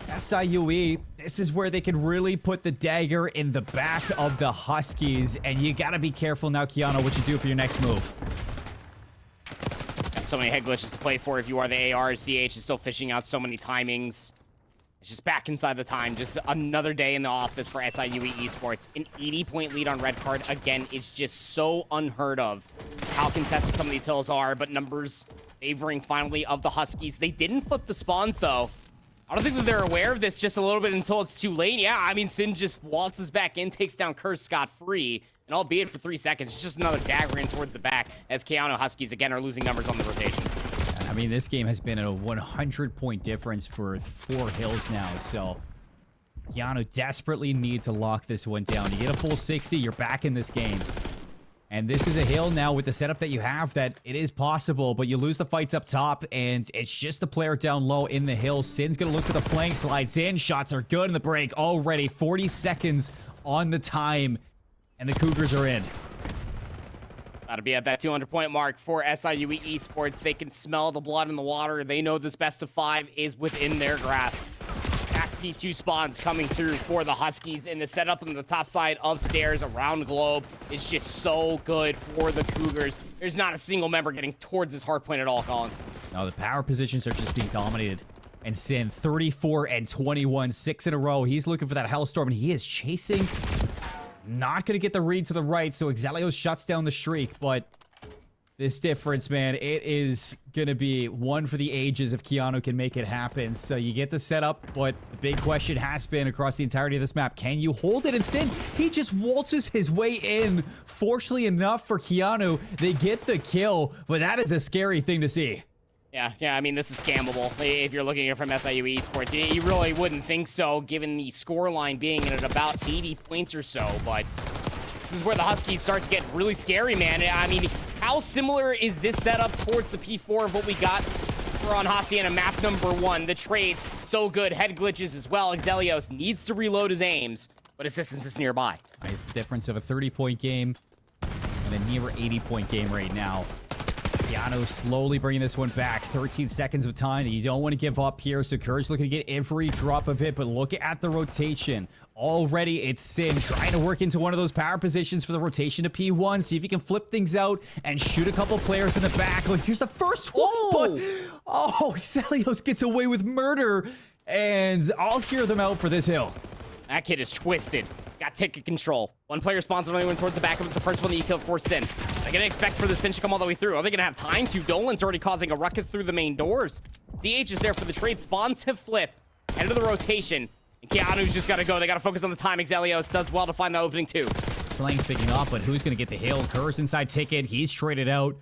SIUE, this is where they can really put the dagger in the back of the Huskies. And you got to be careful now, Keyano, what you do for your next move. So many head glitches to play for if you are the AR. CH is still fishing out so many timings. It's just back inside the time. Just another day in the office for SIUE Esports. An 80-point lead on red card. Again, it's just so unheard of how contested some of these hills are. But numbers favoring finally of the Huskies. They didn't flip the spawns, though. I don't think that they're aware of this just a little bit until it's too late. Yeah, I mean, Sin just waltzes back in, takes down Kurz scot-free. And albeit for 3 seconds, it's just another dagger in towards the back as Keyano Huskies, again, are losing numbers on the rotation. I mean, this game has been a 100-point difference for 4 hills now, so Keyano desperately needs to lock this one down. You get a full 60, you're back in this game. And this is a hill now with the setup that you have that it is possible, but you lose the fights up top, and it's just the player down low in the hill. Sin's going to look for the flank, slides in. Shots are good in the break already. 40 seconds on the time, and the Cougars are in. Got to be at that 200-point mark for SIUE Esports. They can smell the blood in the water. They know this best of 5 is within their grasp. Back P2 spawns coming through for the Huskies, and the setup on the top side of stairs around Globe is just so good for the Cougars. There's not a single member getting towards this hard point at all, Colin. No, the power positions are just being dominated. And Sin, 34 and 21, 6 in a row. He's looking for that Hellstorm, and he is chasing. Not going to get the read to the right, so Exelios shuts down the streak, but this difference, man, it is going to be one for the ages if Keyano can make it happen. So you get the setup, but the big question has been across the entirety of this map, can you hold it? And Sin, he just waltzes his way in. Fortunately enough for Keyano, they get the kill, but that is a scary thing to see. Yeah, I mean, this is scammable. If you're looking at it from SIUE Esports, you really wouldn't think so, given the scoreline being at about 80 points or so, but this is where the Huskies start to get really scary, man. I mean, how similar is this setup towards the P4 of what we got for on Hacienda map number 1? The trades, so good. Head glitches as well. Exelios needs to reload his aims, but assistance is nearby. Nice difference of a 30-point game and a near 80-point game right now. Keyano slowly bringing this one back. 13 seconds of time that you don't want to give up here. So Courage looking to get every drop of it, but look at the rotation. Already it's Sin trying to work into one of those power positions for the rotation to P1. See if he can flip things out and shoot a couple players in the back. Like, here's the first one, but Exelios gets away with murder, and I'll hear them out for this hill. That kid is twisted. Got ticket control. One player spawns on anyone towards the back. It was the first one that you killed for Sin. They're going to expect for this pinch to come all the way through. Are they going to have time to? Dolan's already causing a ruckus through the main doors. CH is there for the trade. Spawns have flipped. Head of the rotation. And Keanu's just got to go. They got to focus on the time. Exelios does well to find the opening too. Slang's picking up, but who's going to get the hill? Kerr's inside ticket. He's traded out.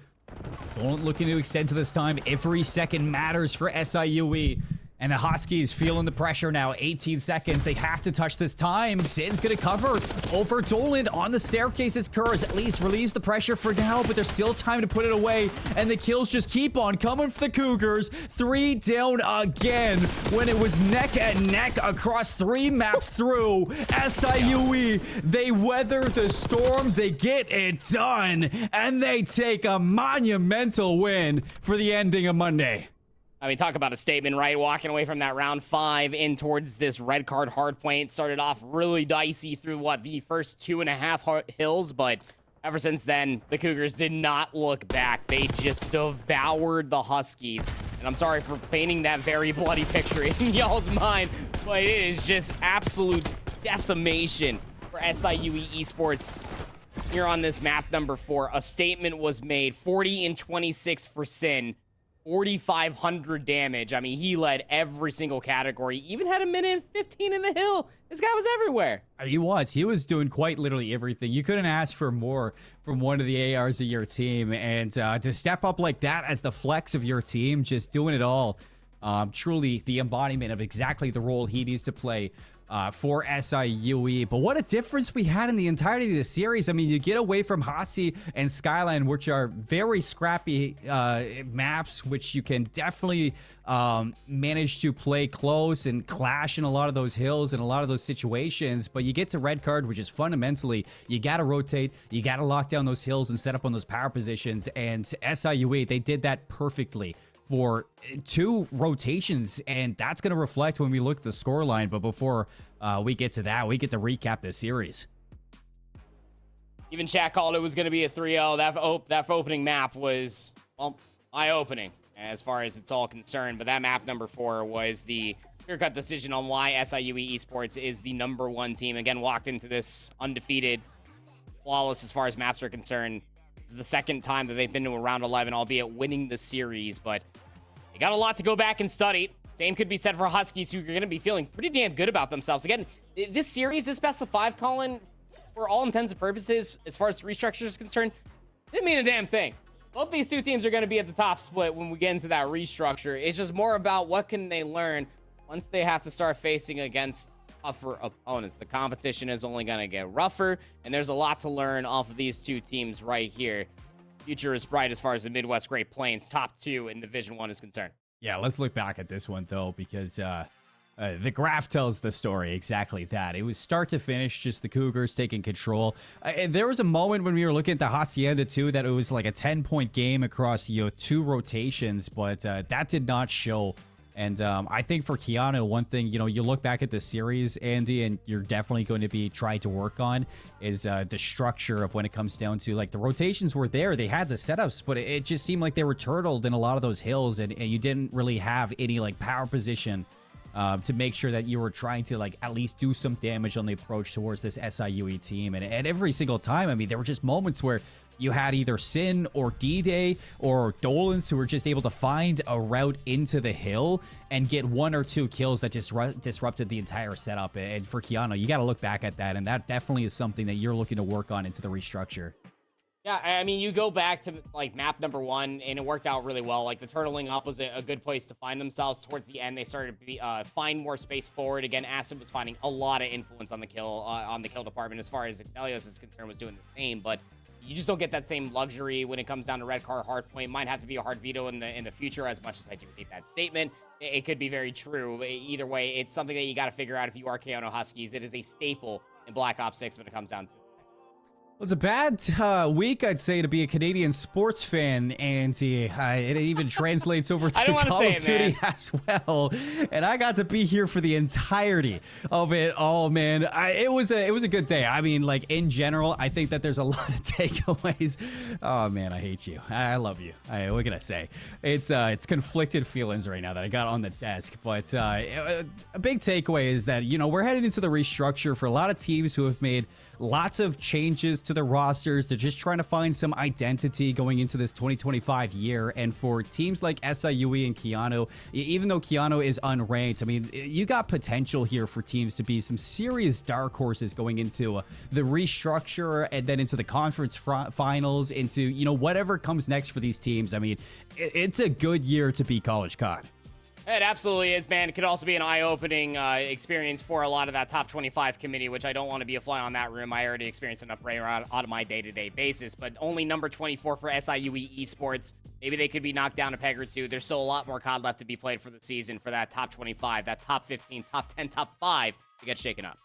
Don't looking to extend to this time. Every second matters for SIUE. And the Huskies feeling the pressure now. 18 seconds. They have to touch this time. Sin's going to cover over Dolan on the staircases. Kurz at least relieves the pressure for now, but there's still time to put it away. And the kills just keep on coming for the Cougars. 3 down again when it was neck and neck across 3 maps through. SIUE, they weather the storm. They get it done. And they take a monumental win for the ending of Monday. I mean, talk about a statement, right? Walking away from that round 5 in towards this red card hardpoint. Started off really dicey through, the first 2.5 hills, but ever since then, the Cougars did not look back. They just devoured the Huskies. And I'm sorry for painting that very bloody picture in y'all's mind, but it is just absolute decimation for SIUE Esports here on this map number 4. A statement was made, 40 and 26 for Sin. 4,500 damage. I mean, he led every single category. Even had a minute and 15 in the hill. This guy was everywhere. He was doing quite literally everything. You couldn't ask for more from one of the ARs of your team. And to step up like that as the flex of your team, just doing it all. Truly the embodiment of exactly the role he needs to play for SIUE. But what a difference we had in the entirety of the series. I mean, you get away from Hasi and Skyline, which are very scrappy maps, which you can definitely manage to play close and clash in a lot of those hills and a lot of those situations. But you get to red card, which is fundamentally, you got to rotate, you got to lock down those hills and set up on those power positions. And SIUE, they did that perfectly for 2 rotations, and that's going to reflect when we look at the scoreline. But before we get to that, we get to recap this series. Even chat called it was going to be a 3-0. That opening map was, well, eye-opening as far as it's all concerned. But that map number 4 was the clear-cut decision on why SIUE Esports is the #1 team. Again, walked into this undefeated, flawless as far as maps are concerned. This is the second time that they've been to a round 11, albeit winning the series, but they got a lot to go back and study. Same could be said for Huskies, who are going to be feeling pretty damn good about themselves. Again, this series, this best of 5, Colin, for all intents and purposes, as far as the restructure is concerned, didn't mean a damn thing. Both these 2 teams are going to be at the top split when we get into that restructure. It's just more about what can they learn once they have to start facing against tougher opponents. The competition is only going to get rougher, and there's a lot to learn off of these 2 teams right here. Future is bright as far as the Midwest Great Plains top 2 in Division 1 is concerned. Yeah, let's look back at this one, though, because the graph tells the story exactly that. It was start to finish, just the Cougars taking control. And there was a moment when we were looking at the Hacienda, too, that it was like a 10-point game across, 2 rotations, but that did not show. And I think for Keyano, one thing, you look back at the series, Andy, and you're definitely going to be trying to work on is the structure of when it comes down to, like, the rotations were there. They had the setups, but it just seemed like they were turtled in a lot of those hills, and you didn't really have any, like, power position to make sure that you were trying to, like, at least do some damage on the approach towards this SIUE team. And every single time, I mean, there were just moments where you had either Sin or D-Day or Dolans who were just able to find a route into the hill and get 1 or 2 kills that just disrupted the entire setup. And for Keyano, you got to look back at that, and that definitely is something that you're looking to work on into the restructure. Yeah, I mean, you go back to, like, map number 1, and it worked out really well. Like, the turtling up was a good place to find themselves. Towards the end, they started to find more space forward. Again, Acid was finding a lot of influence on the kill department. As far as Exelios is concerned, was doing the same, but you just don't get that same luxury when it comes down to red car hardpoint. Might have to be a hard veto in the future. As much as I do hate that statement, it could be very true. Either way, it's something that you got to figure out if you are Keyano Huskies. It is a staple in Black Ops 6 when it comes down to. Well, it's a bad week, I'd say, to be a Canadian sports fan, and it even translates over to Call of Duty as well. And I got to be here for the entirety of it all, man. It was a good day. I mean, like, in general, I think that there's a lot of takeaways. Oh man, I hate you. I love you. What can I say? It's conflicted feelings right now that I got on the desk. But a big takeaway is that we're headed into the restructure for a lot of teams who have made lots of changes to the rosters. They're just trying to find some identity going into this 2025 year. And for teams like SIUE and Keyano, even though Keyano is unranked, I mean, you got potential here for teams to be some serious dark horses going into the restructure and then into the conference finals, into, whatever comes next for these teams. I mean, it's a good year to be College COD. It absolutely is, man. It could also be an eye-opening experience for a lot of that top 25 committee, which I don't want to be a fly on that room. I already experienced enough Ray out of my day-to-day basis, but only number 24 for SIUE Esports. Maybe they could be knocked down a peg or two. There's still a lot more COD left to be played for the season for that top 25, that top 15, top 10, top 5 to get shaken up.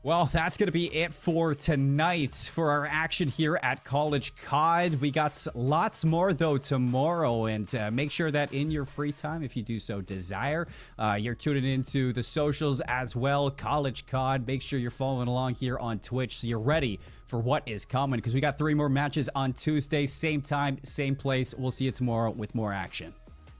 Well, that's going to be it for tonight for our action here at College COD. We got lots more, though, tomorrow. And make sure that in your free time, if you do so desire, you're tuning into the socials as well. College COD. Make sure you're following along here on Twitch so you're ready for what is coming, because we got 3 more matches on Tuesday. Same time, same place. We'll see you tomorrow with more action.